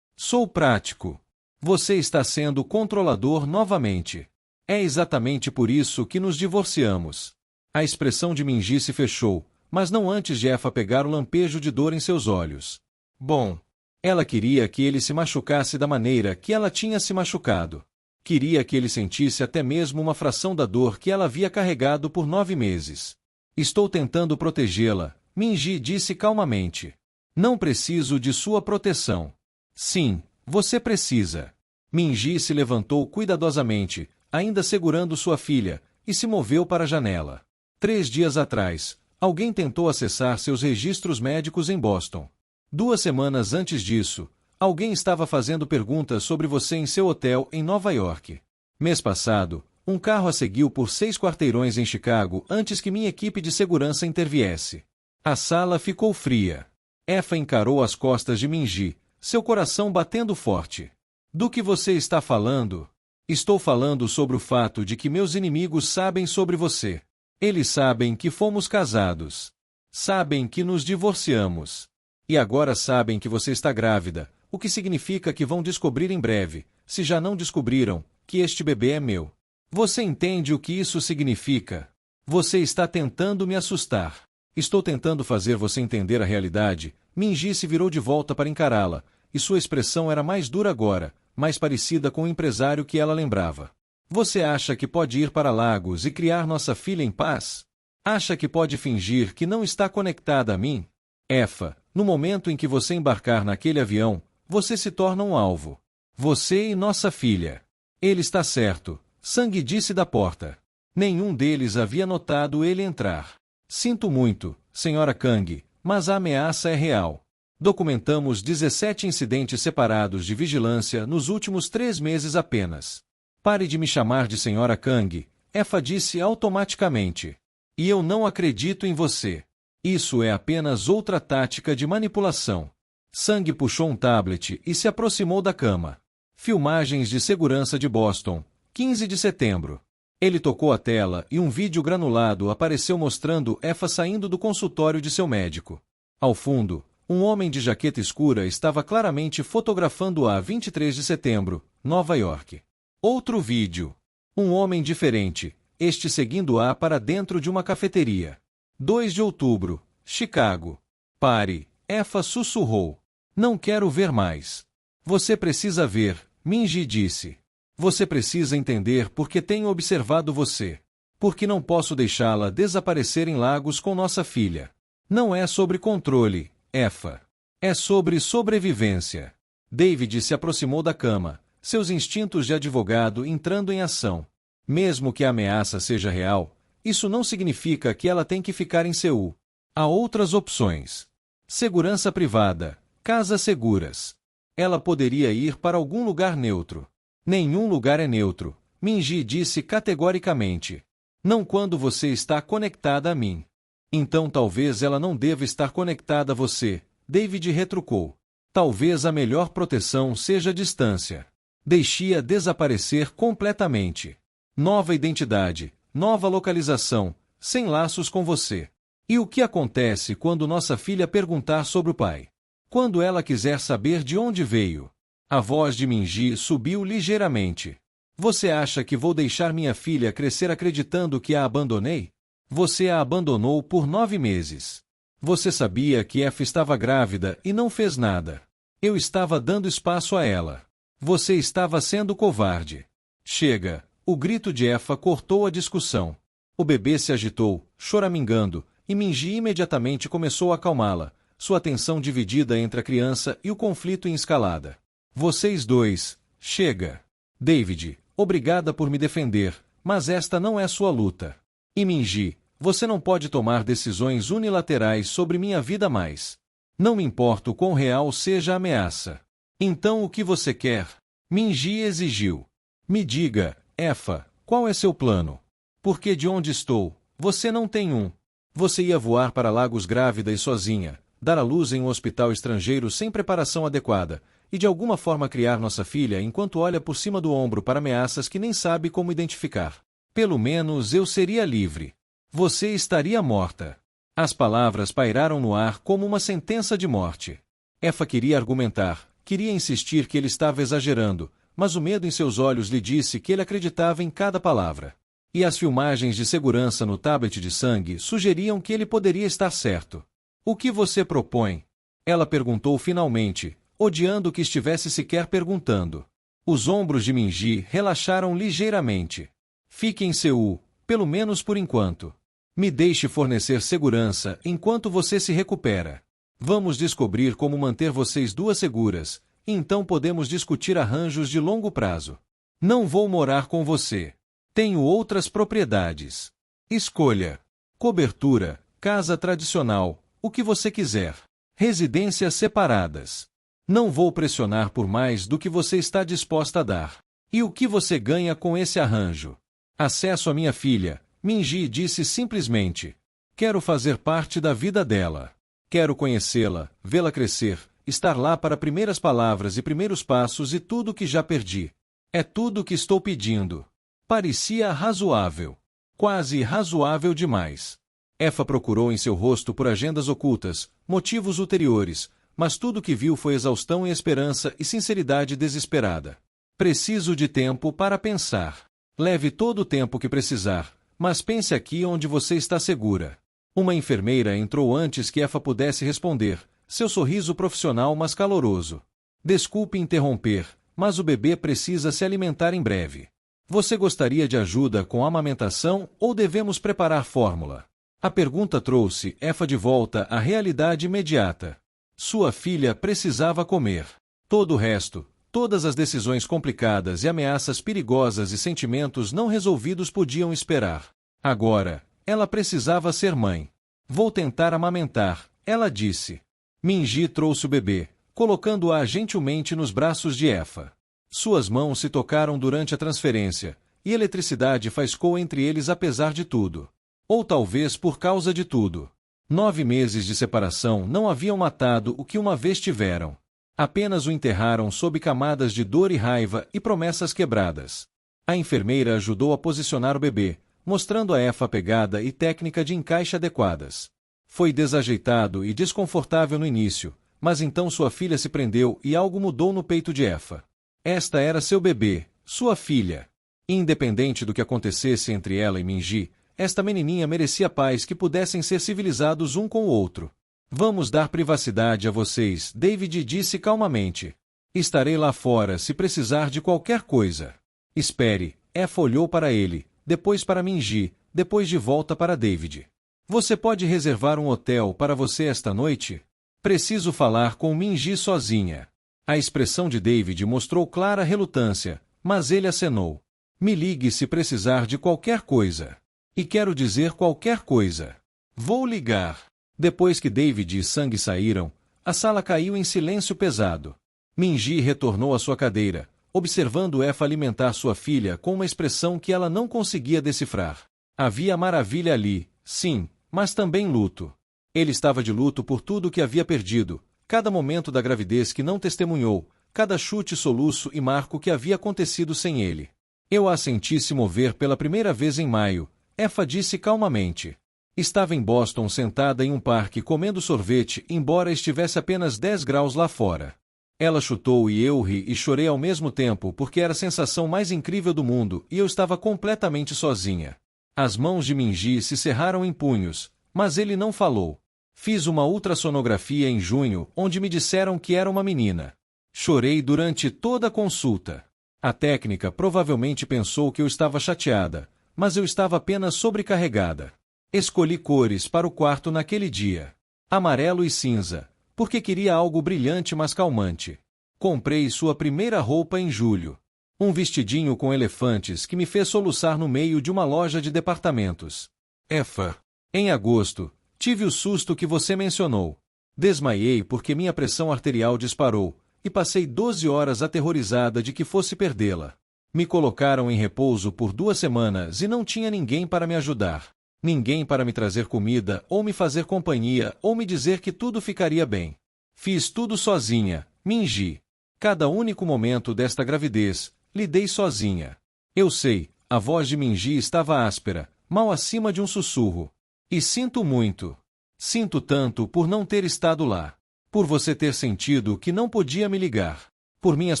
Sou prático. Você está sendo controlador novamente. É exatamente por isso que nos divorciamos. A expressão de Minji se fechou, mas não antes de Efa pegar o lampejo de dor em seus olhos. Bom, ela queria que ele se machucasse da maneira que ela tinha se machucado. Queria que ele sentisse até mesmo uma fração da dor que ela havia carregado por 9 meses. Estou tentando protegê-la, Minji disse calmamente. Não preciso de sua proteção. Sim, você precisa. Minji se levantou cuidadosamente, ainda segurando sua filha, e se moveu para a janela. 3 dias atrás, alguém tentou acessar seus registros médicos em Boston. 2 semanas antes disso, alguém estava fazendo perguntas sobre você em seu hotel em Nova York. Mês passado, um carro a seguiu por 6 quarteirões em Chicago antes que minha equipe de segurança interviesse. A sala ficou fria. Efa encarou as costas de Minji, seu coração batendo forte. Do que você está falando? Estou falando sobre o fato de que meus inimigos sabem sobre você. Eles sabem que fomos casados. Sabem que nos divorciamos. E agora sabem que você está grávida, o que significa que vão descobrir em breve, se já não descobriram, que este bebê é meu. Você entende o que isso significa? Você está tentando me assustar. Estou tentando fazer você entender a realidade. Minji se virou de volta para encará-la, e sua expressão era mais dura agora, mais parecida com o empresário que ela lembrava. Você acha que pode ir para Lagos e criar nossa filha em paz? Acha que pode fingir que não está conectada a mim? Efa, no momento em que você embarcar naquele avião, você se torna um alvo. Você e nossa filha. Ele está certo, Sang disse da porta. Nenhum deles havia notado ele entrar. Sinto muito, Sra. Kang, mas a ameaça é real. Documentamos 17 incidentes separados de vigilância nos últimos 3 meses apenas. Pare de me chamar de Sra. Kang, Efa disse automaticamente. E eu não acredito em você. Isso é apenas outra tática de manipulação. Sang puxou um tablet e se aproximou da cama. Filmagens de segurança de Boston, 15 de setembro. Ele tocou a tela e um vídeo granulado apareceu mostrando Efa saindo do consultório de seu médico. Ao fundo, um homem de jaqueta escura estava claramente fotografando-a 23 de setembro, Nova York. Outro vídeo. Um homem diferente, este seguindo-a para dentro de uma cafeteria. 2 de outubro, Chicago. Pare, Efa sussurrou. Não quero ver mais. Você precisa ver, Minji disse. Você precisa entender porque tenho observado você. Porque não posso deixá-la desaparecer em Lagos com nossa filha. Não é sobre controle, Efa. É sobre sobrevivência. David se aproximou da cama, seus instintos de advogado entrando em ação. Mesmo que a ameaça seja real, isso não significa que ela tem que ficar em Seul. Há outras opções. Segurança privada, casas seguras. Ela poderia ir para algum lugar neutro. Nenhum lugar é neutro, Minji disse categoricamente. Não quando você está conectada a mim. Então talvez ela não deva estar conectada a você, David retrucou. Talvez a melhor proteção seja a distância. Deixe-a desaparecer completamente. Nova identidade, nova localização, sem laços com você. E o que acontece quando nossa filha perguntar sobre o pai? Quando ela quiser saber de onde veio? A voz de Minji subiu ligeiramente. Você acha que vou deixar minha filha crescer acreditando que a abandonei? Você a abandonou por 9 meses. Você sabia que Efa estava grávida e não fez nada. Eu estava dando espaço a ela. Você estava sendo covarde. Chega! O grito de Efa cortou a discussão. O bebê se agitou, choramingando, e Minji imediatamente começou a acalmá-la, sua atenção dividida entre a criança e o conflito em escalada. Vocês dois, chega. David, obrigada por me defender, mas esta não é sua luta. E Minji, você não pode tomar decisões unilaterais sobre minha vida mais. Não me importa o quão real seja a ameaça. Então o que você quer? Minji exigiu. Me diga, Efa, qual é seu plano? Porque de onde estou, você não tem um. Você ia voar para Lagos grávida e sozinha, dar à luz em um hospital estrangeiro sem preparação adequada, e de alguma forma criar nossa filha enquanto olha por cima do ombro para ameaças que nem sabe como identificar. Pelo menos eu seria livre. Você estaria morta. As palavras pairaram no ar como uma sentença de morte. Efa queria argumentar, queria insistir que ele estava exagerando, mas o medo em seus olhos lhe disse que ele acreditava em cada palavra. E as filmagens de segurança no tablet de Sang sugeriam que ele poderia estar certo. O que você propõe? Ela perguntou finalmente, odiando que estivesse sequer perguntando. Os ombros de Minji relaxaram ligeiramente. Fique em Seul, pelo menos por enquanto. Me deixe fornecer segurança enquanto você se recupera. Vamos descobrir como manter vocês duas seguras, e então podemos discutir arranjos de longo prazo. Não vou morar com você. Tenho outras propriedades. Escolha. Cobertura, casa tradicional, o que você quiser. Residências separadas. Não vou pressionar por mais do que você está disposta a dar. E o que você ganha com esse arranjo? Acesso à minha filha, Minji disse simplesmente. Quero fazer parte da vida dela. Quero conhecê-la, vê-la crescer, estar lá para primeiras palavras e primeiros passos e tudo que já perdi. É tudo o que estou pedindo. Parecia razoável. Quase razoável demais. Efa procurou em seu rosto por agendas ocultas, motivos ulteriores, mas tudo que viu foi exaustão e esperança e sinceridade desesperada. Preciso de tempo para pensar. Leve todo o tempo que precisar, mas pense aqui onde você está segura. Uma enfermeira entrou antes que Afa pudesse responder, seu sorriso profissional mas caloroso. Desculpe interromper, mas o bebê precisa se alimentar em breve. Você gostaria de ajuda com a amamentação ou devemos preparar fórmula? A pergunta trouxe Afa de volta à realidade imediata. Sua filha precisava comer. Todo o resto, todas as decisões complicadas e ameaças perigosas e sentimentos não resolvidos podiam esperar. Agora, ela precisava ser mãe. Vou tentar amamentar, ela disse. Minji trouxe o bebê, colocando-a gentilmente nos braços de Afa. Suas mãos se tocaram durante a transferência, e eletricidade faiscou entre eles apesar de tudo. Ou talvez por causa de tudo. 9 meses de separação não haviam matado o que uma vez tiveram. Apenas o enterraram sob camadas de dor e raiva e promessas quebradas. A enfermeira ajudou a posicionar o bebê, mostrando a Afa a pegada e técnica de encaixe adequadas. Foi desajeitado e desconfortável no início, mas então sua filha se prendeu e algo mudou no peito de Afa. Esta era seu bebê, sua filha. Independente do que acontecesse entre ela e Minji, esta menininha merecia pais que pudessem ser civilizados um com o outro. Vamos dar privacidade a vocês, David disse calmamente. Estarei lá fora se precisar de qualquer coisa. Espere, Afa olhou para ele, depois para Minji, depois de volta para David. Você pode reservar um hotel para você esta noite? Preciso falar com Minji sozinha. A expressão de David mostrou clara relutância, mas ele acenou. Me ligue se precisar de qualquer coisa. E quero dizer qualquer coisa. Vou ligar. Depois que David e Sang saíram, a sala caiu em silêncio pesado. Minji retornou à sua cadeira, observando Afa alimentar sua filha com uma expressão que ela não conseguia decifrar. Havia maravilha ali, sim, mas também luto. Ele estava de luto por tudo o que havia perdido, cada momento da gravidez que não testemunhou, cada chute, soluço e marco que havia acontecido sem ele. Eu a senti se mover pela primeira vez em maio, Afa disse calmamente. Estava em Boston sentada em um parque comendo sorvete, embora estivesse apenas 10 graus lá fora. Ela chutou e eu ri e chorei ao mesmo tempo porque era a sensação mais incrível do mundo e eu estava completamente sozinha. As mãos de Minji se cerraram em punhos, mas ele não falou. Fiz uma ultrassonografia em junho, onde me disseram que era uma menina. Chorei durante toda a consulta. A técnica provavelmente pensou que eu estava chateada, mas eu estava apenas sobrecarregada. Escolhi cores para o quarto naquele dia. Amarelo e cinza, porque queria algo brilhante mas calmante. Comprei sua primeira roupa em julho. Um vestidinho com elefantes que me fez soluçar no meio de uma loja de departamentos. Afa. Em agosto, tive o susto que você mencionou. Desmaiei porque minha pressão arterial disparou, e passei 12 horas aterrorizada de que fosse perdê-la. Me colocaram em repouso por 2 semanas e não tinha ninguém para me ajudar. Ninguém para me trazer comida, ou me fazer companhia, ou me dizer que tudo ficaria bem. Fiz tudo sozinha, Minji. Cada único momento desta gravidez, lidei sozinha. Eu sei, a voz de Minji estava áspera, mal acima de um sussurro. E sinto muito. Sinto tanto por não ter estado lá. Por você ter sentido que não podia me ligar. Por minhas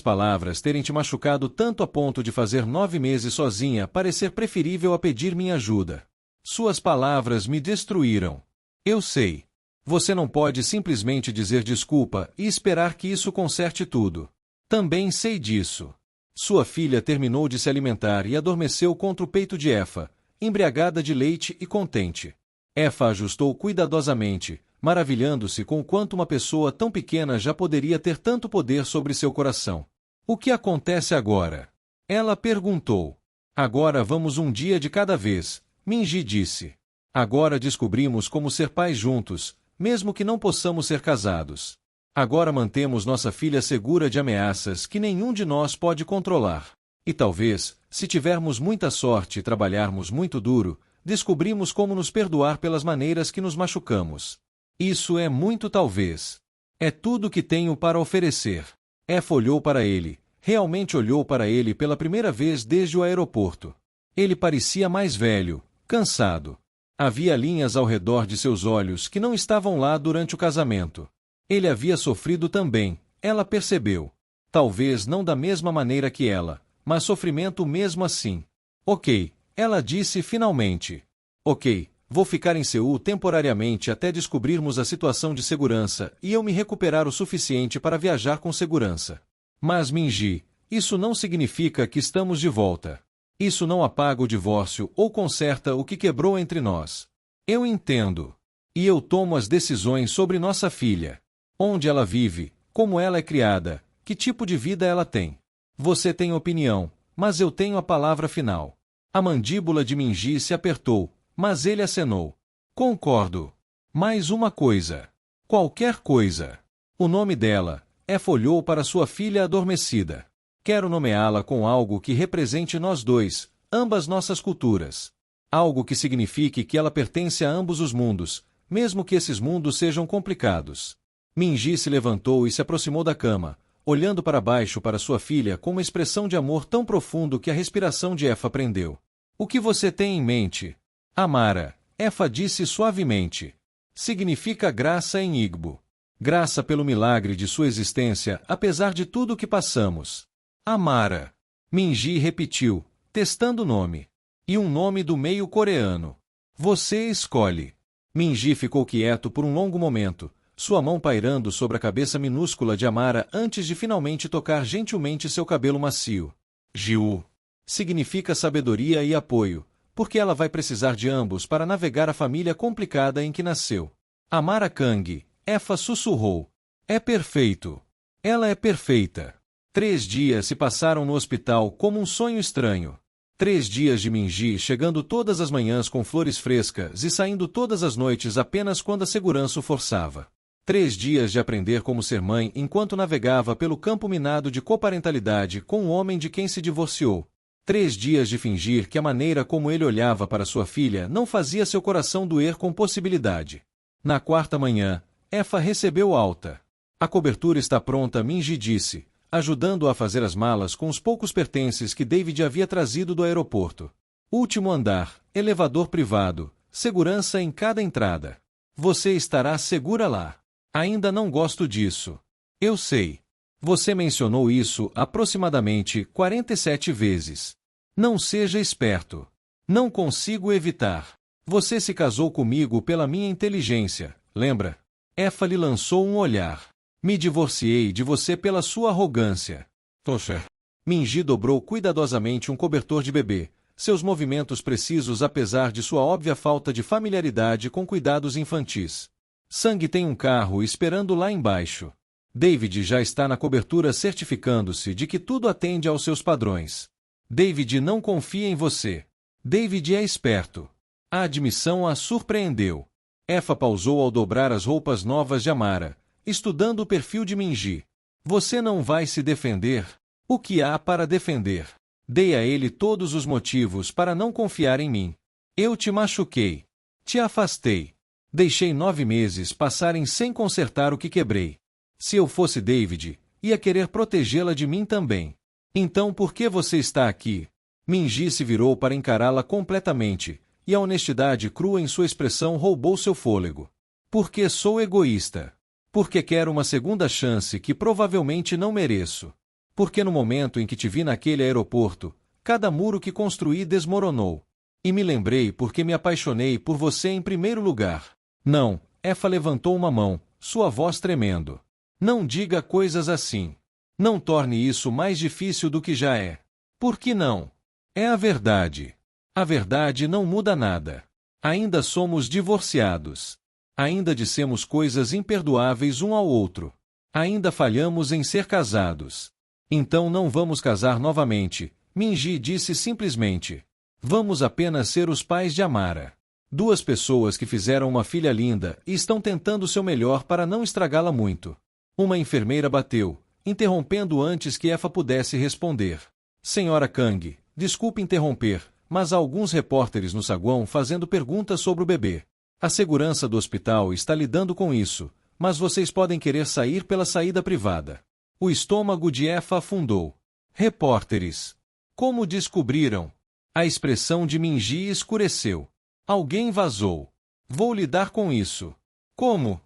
palavras terem te machucado tanto a ponto de fazer 9 meses sozinha parecer preferível a pedir minha ajuda. Suas palavras me destruíram. Eu sei. Você não pode simplesmente dizer desculpa e esperar que isso conserte tudo. Também sei disso. Sua filha terminou de se alimentar e adormeceu contra o peito de Afa, embriagada de leite e contente. Afa ajustou cuidadosamente, maravilhando-se com o quanto uma pessoa tão pequena já poderia ter tanto poder sobre seu coração. O que acontece agora? Ela perguntou. Agora vamos um dia de cada vez, Minji disse. Agora descobrimos como ser pais juntos, mesmo que não possamos ser casados. Agora mantemos nossa filha segura de ameaças que nenhum de nós pode controlar. E talvez, se tivermos muita sorte e trabalharmos muito duro, descobrimos como nos perdoar pelas maneiras que nos machucamos. Isso é muito talvez. É tudo que tenho para oferecer. Afa olhou para ele, realmente olhou para ele pela primeira vez desde o aeroporto. Ele parecia mais velho, cansado. Havia linhas ao redor de seus olhos que não estavam lá durante o casamento. Ele havia sofrido também, ela percebeu. Talvez não da mesma maneira que ela, mas sofrimento mesmo assim. Ok, ela disse finalmente. Ok, vou ficar em Seul temporariamente até descobrirmos a situação de segurança e eu me recuperar o suficiente para viajar com segurança. Mas Minji, isso não significa que estamos de volta. Isso não apaga o divórcio ou conserta o que quebrou entre nós. Eu entendo. E eu tomo as decisões sobre nossa filha. Onde ela vive, como ela é criada, que tipo de vida ela tem. Você tem opinião, mas eu tenho a palavra final. A mandíbula de Minji se apertou, mas ele acenou. Concordo. Mais uma coisa. Qualquer coisa. O nome dela, Efa olhou para sua filha adormecida. Quero nomeá-la com algo que represente nós dois, ambas nossas culturas. Algo que signifique que ela pertence a ambos os mundos, mesmo que esses mundos sejam complicados. Minji se levantou e se aproximou da cama, olhando para baixo para sua filha com uma expressão de amor tão profundo que a respiração de Efa prendeu. O que você tem em mente? Amara, Efa disse suavemente. Significa graça em Igbo. Graça pelo milagre de sua existência, apesar de tudo o que passamos. Amara. Minji repetiu, testando o nome. E um nome do meio coreano. Você escolhe. Minji ficou quieto por um longo momento, sua mão pairando sobre a cabeça minúscula de Amara antes de finalmente tocar gentilmente seu cabelo macio. Jiu. Significa sabedoria e apoio, porque ela vai precisar de ambos para navegar a família complicada em que nasceu. Amara Kang, Efa sussurrou. É perfeito. Ela é perfeita. 3 dias se passaram no hospital como um sonho estranho. 3 dias de Minji chegando todas as manhãs com flores frescas e saindo todas as noites apenas quando a segurança o forçava. 3 dias de aprender como ser mãe enquanto navegava pelo campo minado de coparentalidade com o homem de quem se divorciou. 3 dias de fingir que a maneira como ele olhava para sua filha não fazia seu coração doer com possibilidade. Na 4ª manhã, Efa recebeu alta. A cobertura está pronta, Minji disse, ajudando-a a fazer as malas com os poucos pertences que David havia trazido do aeroporto. Último andar, elevador privado, segurança em cada entrada. Você estará segura lá. Ainda não gosto disso. Eu sei. Você mencionou isso aproximadamente 47 vezes. Não seja esperto. Não consigo evitar. Você se casou comigo pela minha inteligência, lembra? Efa lhe lançou um olhar. Me divorciei de você pela sua arrogância. Poxa. Minji dobrou cuidadosamente um cobertor de bebê, seus movimentos precisos apesar de sua óbvia falta de familiaridade com cuidados infantis. Sang tem um carro esperando lá embaixo. David já está na cobertura certificando-se de que tudo atende aos seus padrões. David não confia em você. David é esperto. A admissão a surpreendeu. Efa pausou ao dobrar as roupas novas de Amara, estudando o perfil de Minji. Você não vai se defender? O que há para defender? Dei a ele todos os motivos para não confiar em mim. Eu te machuquei. Te afastei. Deixei 9 meses passarem sem consertar o que quebrei. Se eu fosse David, ia querer protegê-la de mim também. Então por que você está aqui? Minji se virou para encará-la completamente, e a honestidade crua em sua expressão roubou seu fôlego. Porque sou egoísta. Porque quero uma segunda chance que provavelmente não mereço. Porque no momento em que te vi naquele aeroporto, cada muro que construí desmoronou. E me lembrei porque me apaixonei por você em primeiro lugar. Não, Efa levantou uma mão, sua voz tremendo. Não diga coisas assim. Não torne isso mais difícil do que já é. Por que não? É a verdade. A verdade não muda nada. Ainda somos divorciados. Ainda dissemos coisas imperdoáveis um ao outro. Ainda falhamos em ser casados. Então não vamos casar novamente, Minji disse simplesmente. Vamos apenas ser os pais de Amara. 2 pessoas que fizeram uma filha linda e estão tentando o seu melhor para não estragá-la muito. Uma enfermeira bateu, interrompendo antes que Efa pudesse responder. Senhora Kang, desculpe interromper, mas há alguns repórteres no saguão fazendo perguntas sobre o bebê. A segurança do hospital está lidando com isso, mas vocês podem querer sair pela saída privada. O estômago de Efa afundou. Repórteres. Como descobriram? A expressão de Minji escureceu. Alguém vazou. Vou lidar com isso. Como?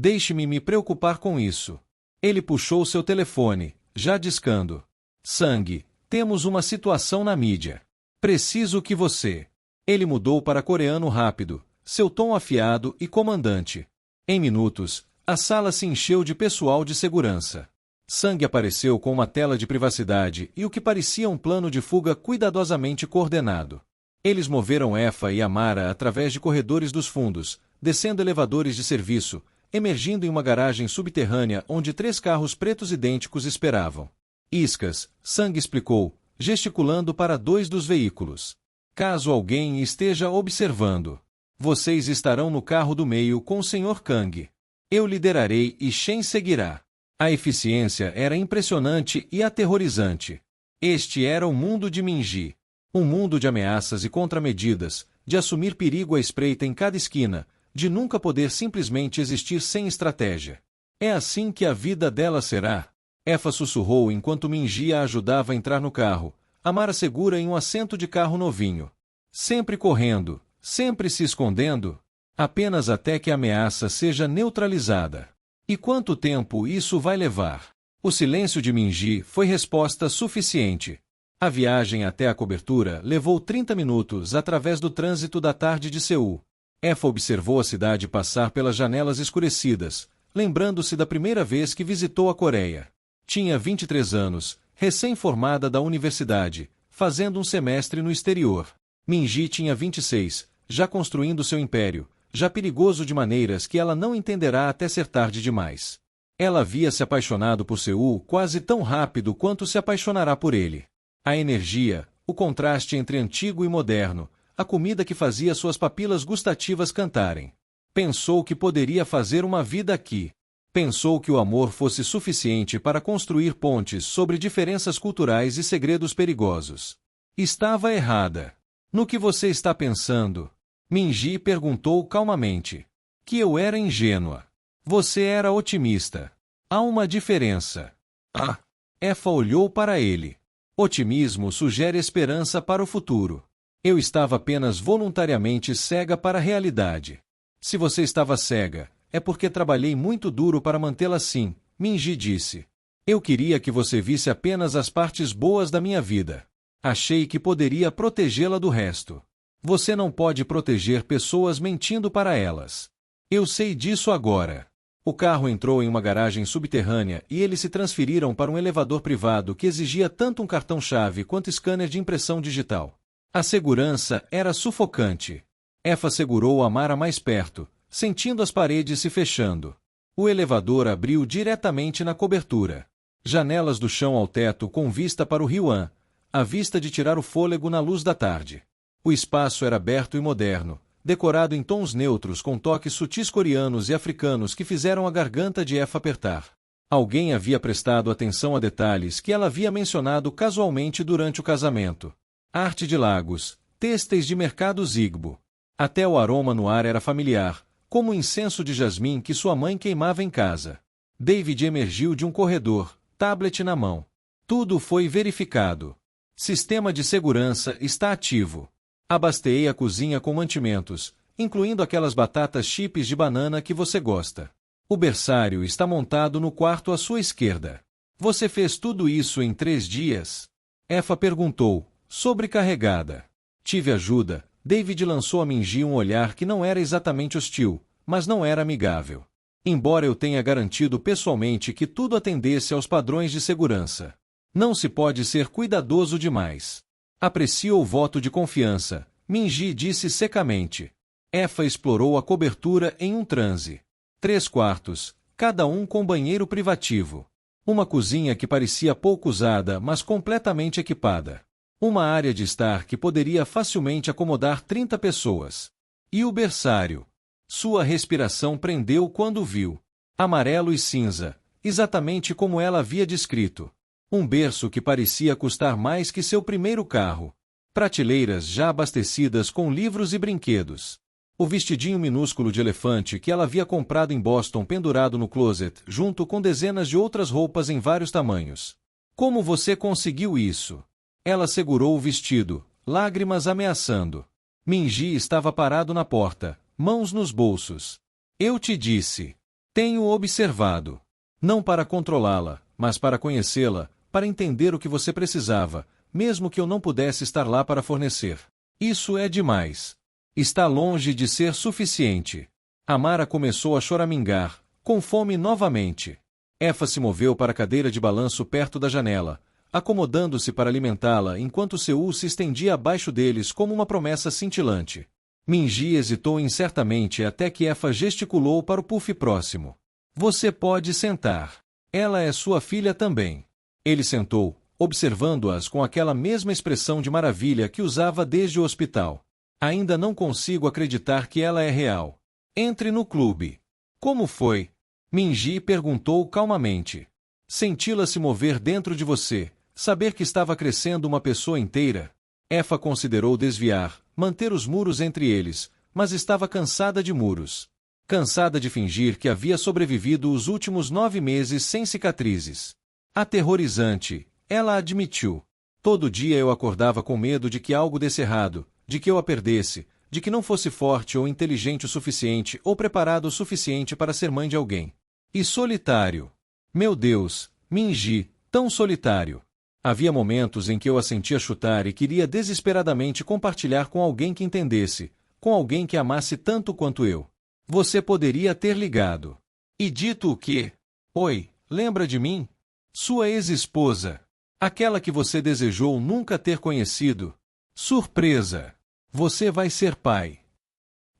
Deixe-me me preocupar com isso. Ele puxou seu telefone, já discando. Sang, temos uma situação na mídia. Preciso que você... Ele mudou para coreano rápido, seu tom afiado e comandante. Em minutos, a sala se encheu de pessoal de segurança. Sang apareceu com uma tela de privacidade e o que parecia um plano de fuga cuidadosamente coordenado. Eles moveram Effa e Amara através de corredores dos fundos, descendo elevadores de serviço, emergindo em uma garagem subterrânea onde 3 carros pretos idênticos esperavam. Iscas, Sang explicou, gesticulando para 2 dos veículos. Caso alguém esteja observando, vocês estarão no carro do meio com o Sr. Kang. Eu liderarei e Shen seguirá. A eficiência era impressionante e aterrorizante. Este era o mundo de Minji. Um mundo de ameaças e contramedidas, de assumir perigo à espreita em cada esquina, de nunca poder simplesmente existir sem estratégia. É assim que a vida dela será. Effa sussurrou enquanto Minji a ajudava a entrar no carro, Amara segura em um assento de carro novinho. Sempre correndo, sempre se escondendo, apenas até que a ameaça seja neutralizada. E quanto tempo isso vai levar? O silêncio de Minji foi resposta suficiente. A viagem até a cobertura levou 30 minutos através do trânsito da tarde de Seul. Effa observou a cidade passar pelas janelas escurecidas, lembrando-se da primeira vez que visitou a Coreia. Tinha 23 anos, recém-formada da universidade, fazendo um semestre no exterior. Minji tinha 26, já construindo seu império, já perigoso de maneiras que ela não entenderá até ser tarde demais. Ela havia se apaixonado por Seul quase tão rápido quanto se apaixonará por ele. A energia, o contraste entre antigo e moderno, a comida que fazia suas papilas gustativas cantarem. Pensou que poderia fazer uma vida aqui. Pensou que o amor fosse suficiente para construir pontes sobre diferenças culturais e segredos perigosos. Estava errada. No que você está pensando? Minji perguntou calmamente. Que eu era ingênua. Você era otimista. Há uma diferença. Ah! Effa olhou para ele. Otimismo sugere esperança para o futuro. Eu estava apenas voluntariamente cega para a realidade. Se você estava cega, é porque trabalhei muito duro para mantê-la assim, Minji disse. Eu queria que você visse apenas as partes boas da minha vida. Achei que poderia protegê-la do resto. Você não pode proteger pessoas mentindo para elas. Eu sei disso agora. O carro entrou em uma garagem subterrânea e eles se transferiram para um elevador privado que exigia tanto um cartão-chave quanto scanner de impressão digital. A segurança era sufocante. Effa segurou Amara mais perto, sentindo as paredes se fechando. O elevador abriu diretamente na cobertura. Janelas do chão ao teto com vista para o rio Han, a vista de tirar o fôlego na luz da tarde. O espaço era aberto e moderno, decorado em tons neutros com toques sutis coreanos e africanos que fizeram a garganta de Effa apertar. Alguém havia prestado atenção a detalhes que ela havia mencionado casualmente durante o casamento. Arte de lagos, têxteis de mercado Zigbo. Até o aroma no ar era familiar, como o incenso de jasmim que sua mãe queimava em casa. David emergiu de um corredor, tablet na mão. Tudo foi verificado. Sistema de segurança está ativo. Abasteei a cozinha com mantimentos, incluindo aquelas batatas chips de banana que você gosta. O berçário está montado no quarto à sua esquerda. Você fez tudo isso em 3 dias? Effa perguntou, sobrecarregada. Tive ajuda. David lançou a Minji um olhar que não era exatamente hostil, mas não era amigável. Embora eu tenha garantido pessoalmente que tudo atendesse aos padrões de segurança. Não se pode ser cuidadoso demais. Aprecio o voto de confiança, Minji disse secamente. Effa explorou a cobertura em um transe. 3 quartos, cada um com banheiro privativo. Uma cozinha que parecia pouco usada, mas completamente equipada. Uma área de estar que poderia facilmente acomodar 30 pessoas. E o berçário? Sua respiração prendeu quando viu. Amarelo e cinza, exatamente como ela havia descrito. Um berço que parecia custar mais que seu primeiro carro. Prateleiras já abastecidas com livros e brinquedos. O vestidinho minúsculo de elefante que ela havia comprado em Boston pendurado no closet, junto com dezenas de outras roupas em vários tamanhos. Como você conseguiu isso? Ela segurou o vestido, lágrimas ameaçando. Minji estava parado na porta, mãos nos bolsos. Eu te disse. Tenho observado. Não para controlá-la, mas para conhecê-la, para entender o que você precisava, mesmo que eu não pudesse estar lá para fornecer. Isso é demais. Está longe de ser suficiente. Amara começou a choramingar, com fome novamente. Efa se moveu para a cadeira de balanço perto da janela, acomodando-se para alimentá-la enquanto Seul se estendia abaixo deles como uma promessa cintilante. Minji hesitou incertamente até que Efa gesticulou para o puff próximo. Você pode sentar. Ela é sua filha também. Ele sentou, observando-as com aquela mesma expressão de maravilha que usava desde o hospital. Ainda não consigo acreditar que ela é real. Entre no clube. Como foi? Minji perguntou calmamente. Senti-la se mover dentro de você, saber que estava crescendo uma pessoa inteira. Efa considerou desviar, manter os muros entre eles, mas estava cansada de muros. Cansada de fingir que havia sobrevivido os últimos 9 meses sem cicatrizes. Aterrorizante, ela admitiu. Todo dia eu acordava com medo de que algo desse errado, de que eu a perdesse, de que não fosse forte ou inteligente o suficiente ou preparado o suficiente para ser mãe de alguém. E solitário. Meu Deus, Minji, tão solitário. Havia momentos em que eu a sentia chutar e queria desesperadamente compartilhar com alguém que entendesse, com alguém que amasse tanto quanto eu. Você poderia ter ligado. E dito o quê? Oi, lembra de mim? Sua ex-esposa. Aquela que você desejou nunca ter conhecido. Surpresa! Você vai ser pai.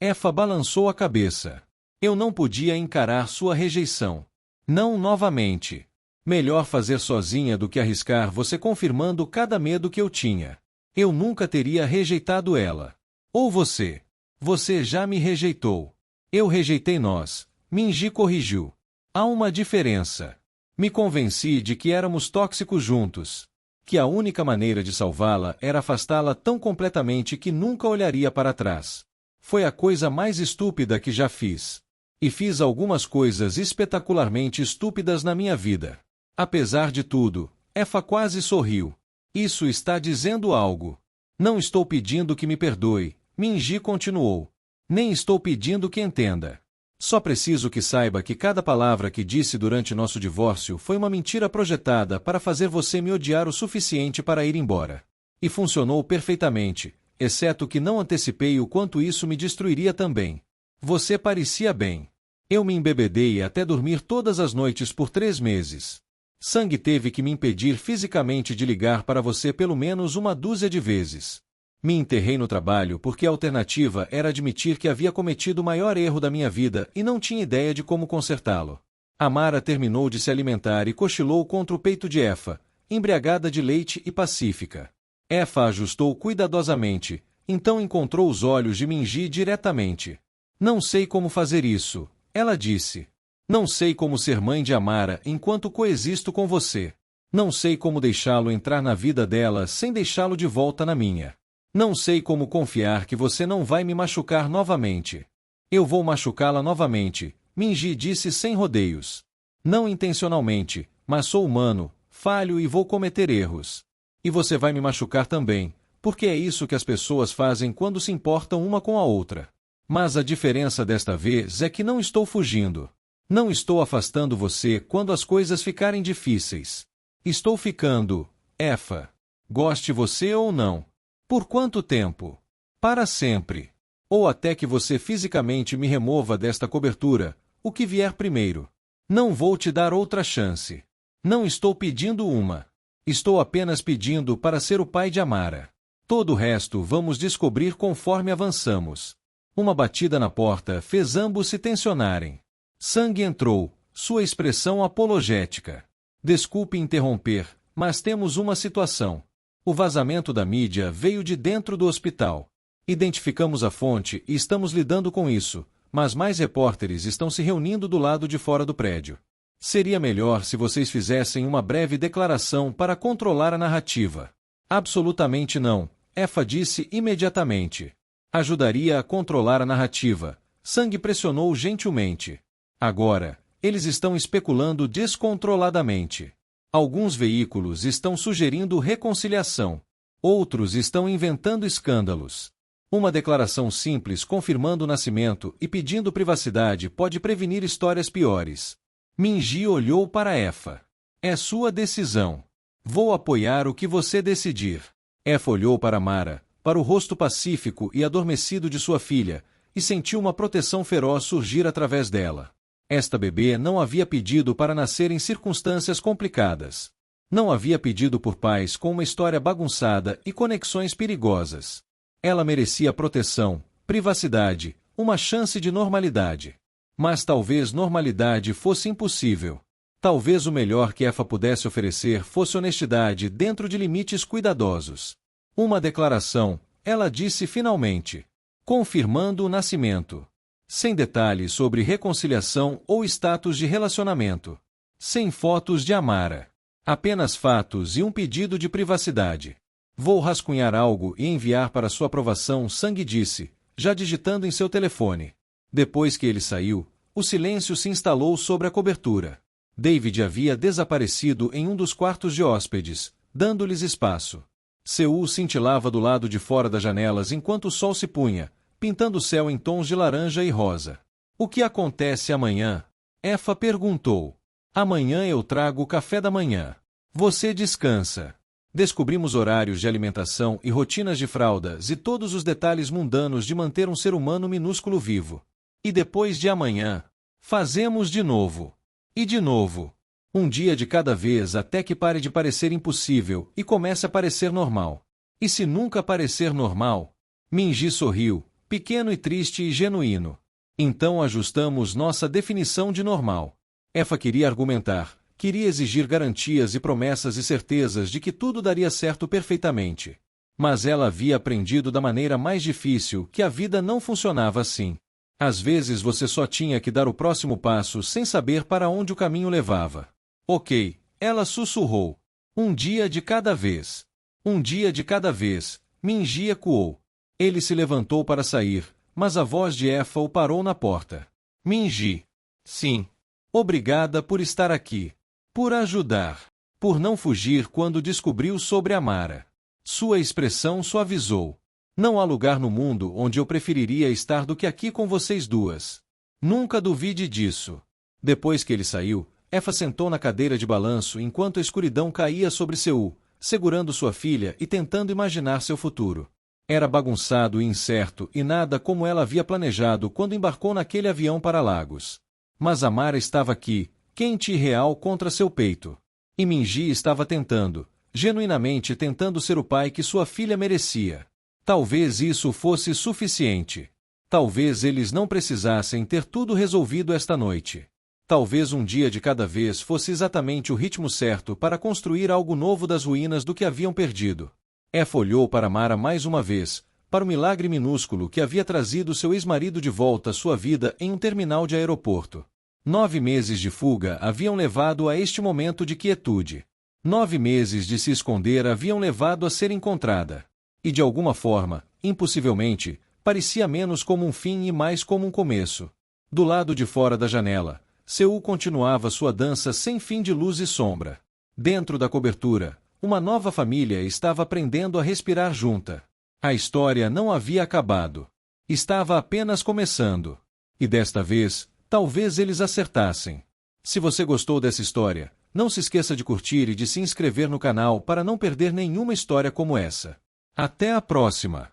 Efa balançou a cabeça. Eu não podia encarar sua rejeição. Não novamente. Melhor fazer sozinha do que arriscar você confirmando cada medo que eu tinha. Eu nunca teria rejeitado ela. Ou você. Você já me rejeitou. Eu rejeitei nós. Minji corrigiu. Há uma diferença. Me convenci de que éramos tóxicos juntos. Que a única maneira de salvá-la era afastá-la tão completamente que nunca olharia para trás. Foi a coisa mais estúpida que já fiz. E fiz algumas coisas espetacularmente estúpidas na minha vida. Apesar de tudo, Efa quase sorriu. Isso está dizendo algo. Não estou pedindo que me perdoe, Minji continuou. Nem estou pedindo que entenda. Só preciso que saiba que cada palavra que disse durante nosso divórcio foi uma mentira projetada para fazer você me odiar o suficiente para ir embora. E funcionou perfeitamente, exceto que não antecipei o quanto isso me destruiria também. Você parecia bem. Eu me embebedei até dormir todas as noites por 3 meses. Sang teve que me impedir fisicamente de ligar para você pelo menos 1 dúzia de vezes. Me enterrei no trabalho porque a alternativa era admitir que havia cometido o maior erro da minha vida e não tinha ideia de como consertá-lo. Amara terminou de se alimentar e cochilou contra o peito de Efa, embriagada de leite e pacífica. Efa ajustou cuidadosamente, então encontrou os olhos de Minji diretamente. Não sei como fazer isso, ela disse. Não sei como ser mãe de Amara enquanto coexisto com você. Não sei como deixá-lo entrar na vida dela sem deixá-lo de volta na minha. Não sei como confiar que você não vai me machucar novamente. Eu vou machucá-la novamente, Minji disse sem rodeios. Não intencionalmente, mas sou humano, falho e vou cometer erros. E você vai me machucar também, porque é isso que as pessoas fazem quando se importam uma com a outra. Mas a diferença desta vez é que não estou fugindo. Não estou afastando você quando as coisas ficarem difíceis. Estou ficando, Efa. Goste você ou não. Por quanto tempo? Para sempre. Ou até que você fisicamente me remova desta cobertura, o que vier primeiro. Não vou te dar outra chance. Não estou pedindo uma. Estou apenas pedindo para ser o pai de Amara. Todo o resto vamos descobrir conforme avançamos. Uma batida na porta fez ambos se tensionarem. Sang entrou, sua expressão apologética. Desculpe interromper, mas temos uma situação. O vazamento da mídia veio de dentro do hospital. Identificamos a fonte e estamos lidando com isso, mas mais repórteres estão se reunindo do lado de fora do prédio. Seria melhor se vocês fizessem uma breve declaração para controlar a narrativa. Absolutamente não, Efa disse imediatamente. Ajudaria a controlar a narrativa. Sang pressionou gentilmente. Agora, eles estão especulando descontroladamente. Alguns veículos estão sugerindo reconciliação. Outros estão inventando escândalos. Uma declaração simples confirmando o nascimento e pedindo privacidade pode prevenir histórias piores. Minji olhou para Effa. É sua decisão. Vou apoiar o que você decidir. Effa olhou para Mara, para o rosto pacífico e adormecido de sua filha, e sentiu uma proteção feroz surgir através dela. Esta bebê não havia pedido para nascer em circunstâncias complicadas. Não havia pedido por pais com uma história bagunçada e conexões perigosas. Ela merecia proteção, privacidade, uma chance de normalidade. Mas talvez normalidade fosse impossível. Talvez o melhor que Effa pudesse oferecer fosse honestidade dentro de limites cuidadosos. Uma declaração, ela disse finalmente, confirmando o nascimento. Sem detalhes sobre reconciliação ou status de relacionamento. Sem fotos de Amara. Apenas fatos e um pedido de privacidade. Vou rascunhar algo e enviar para sua aprovação, Sang disse, já digitando em seu telefone. Depois que ele saiu, o silêncio se instalou sobre a cobertura. David havia desaparecido em um dos quartos de hóspedes, dando-lhes espaço. Seul cintilava do lado de fora das janelas enquanto o sol se punha, pintando o céu em tons de laranja e rosa. O que acontece amanhã? Effa perguntou. Amanhã eu trago o café da manhã. Você descansa. Descobrimos horários de alimentação e rotinas de fraldas e todos os detalhes mundanos de manter um ser humano minúsculo vivo. E depois de amanhã, fazemos de novo. E de novo. Um dia de cada vez até que pare de parecer impossível e comece a parecer normal. E se nunca parecer normal? Minji sorriu, pequeno e triste e genuíno. Então ajustamos nossa definição de normal. Effa queria argumentar, queria exigir garantias e promessas e certezas de que tudo daria certo perfeitamente. Mas ela havia aprendido da maneira mais difícil que a vida não funcionava assim. Às vezes você só tinha que dar o próximo passo sem saber para onde o caminho levava. Ok, ela sussurrou. Um dia de cada vez. Um dia de cada vez, Minji ecoou. Ele se levantou para sair, mas a voz de Effa o parou na porta. Minji. Sim. Obrigada por estar aqui. Por ajudar. Por não fugir quando descobriu sobre Amara. Sua expressão suavizou. Não há lugar no mundo onde eu preferiria estar do que aqui com vocês duas. Nunca duvide disso. Depois que ele saiu, Effa sentou na cadeira de balanço enquanto a escuridão caía sobre Seul, segurando sua filha e tentando imaginar seu futuro. Era bagunçado e incerto e nada como ela havia planejado quando embarcou naquele avião para Lagos. Mas Amara estava aqui, quente e real contra seu peito. E Minji estava tentando, genuinamente tentando ser o pai que sua filha merecia. Talvez isso fosse suficiente. Talvez eles não precisassem ter tudo resolvido esta noite. Talvez um dia de cada vez fosse exatamente o ritmo certo para construir algo novo das ruínas do que haviam perdido. Effa olhou para Mara mais uma vez, para o milagre minúsculo que havia trazido seu ex-marido de volta à sua vida em um terminal de aeroporto. 9 meses de fuga haviam levado a este momento de quietude. 9 meses de se esconder haviam levado a ser encontrada. E de alguma forma, impossivelmente, parecia menos como um fim e mais como um começo. Do lado de fora da janela, Seul continuava sua dança sem fim de luz e sombra. Dentro da cobertura, uma nova família estava aprendendo a respirar junta. A história não havia acabado. Estava apenas começando. E desta vez, talvez eles acertassem. Se você gostou dessa história, não se esqueça de curtir e de se inscrever no canal para não perder nenhuma história como essa. Até a próxima!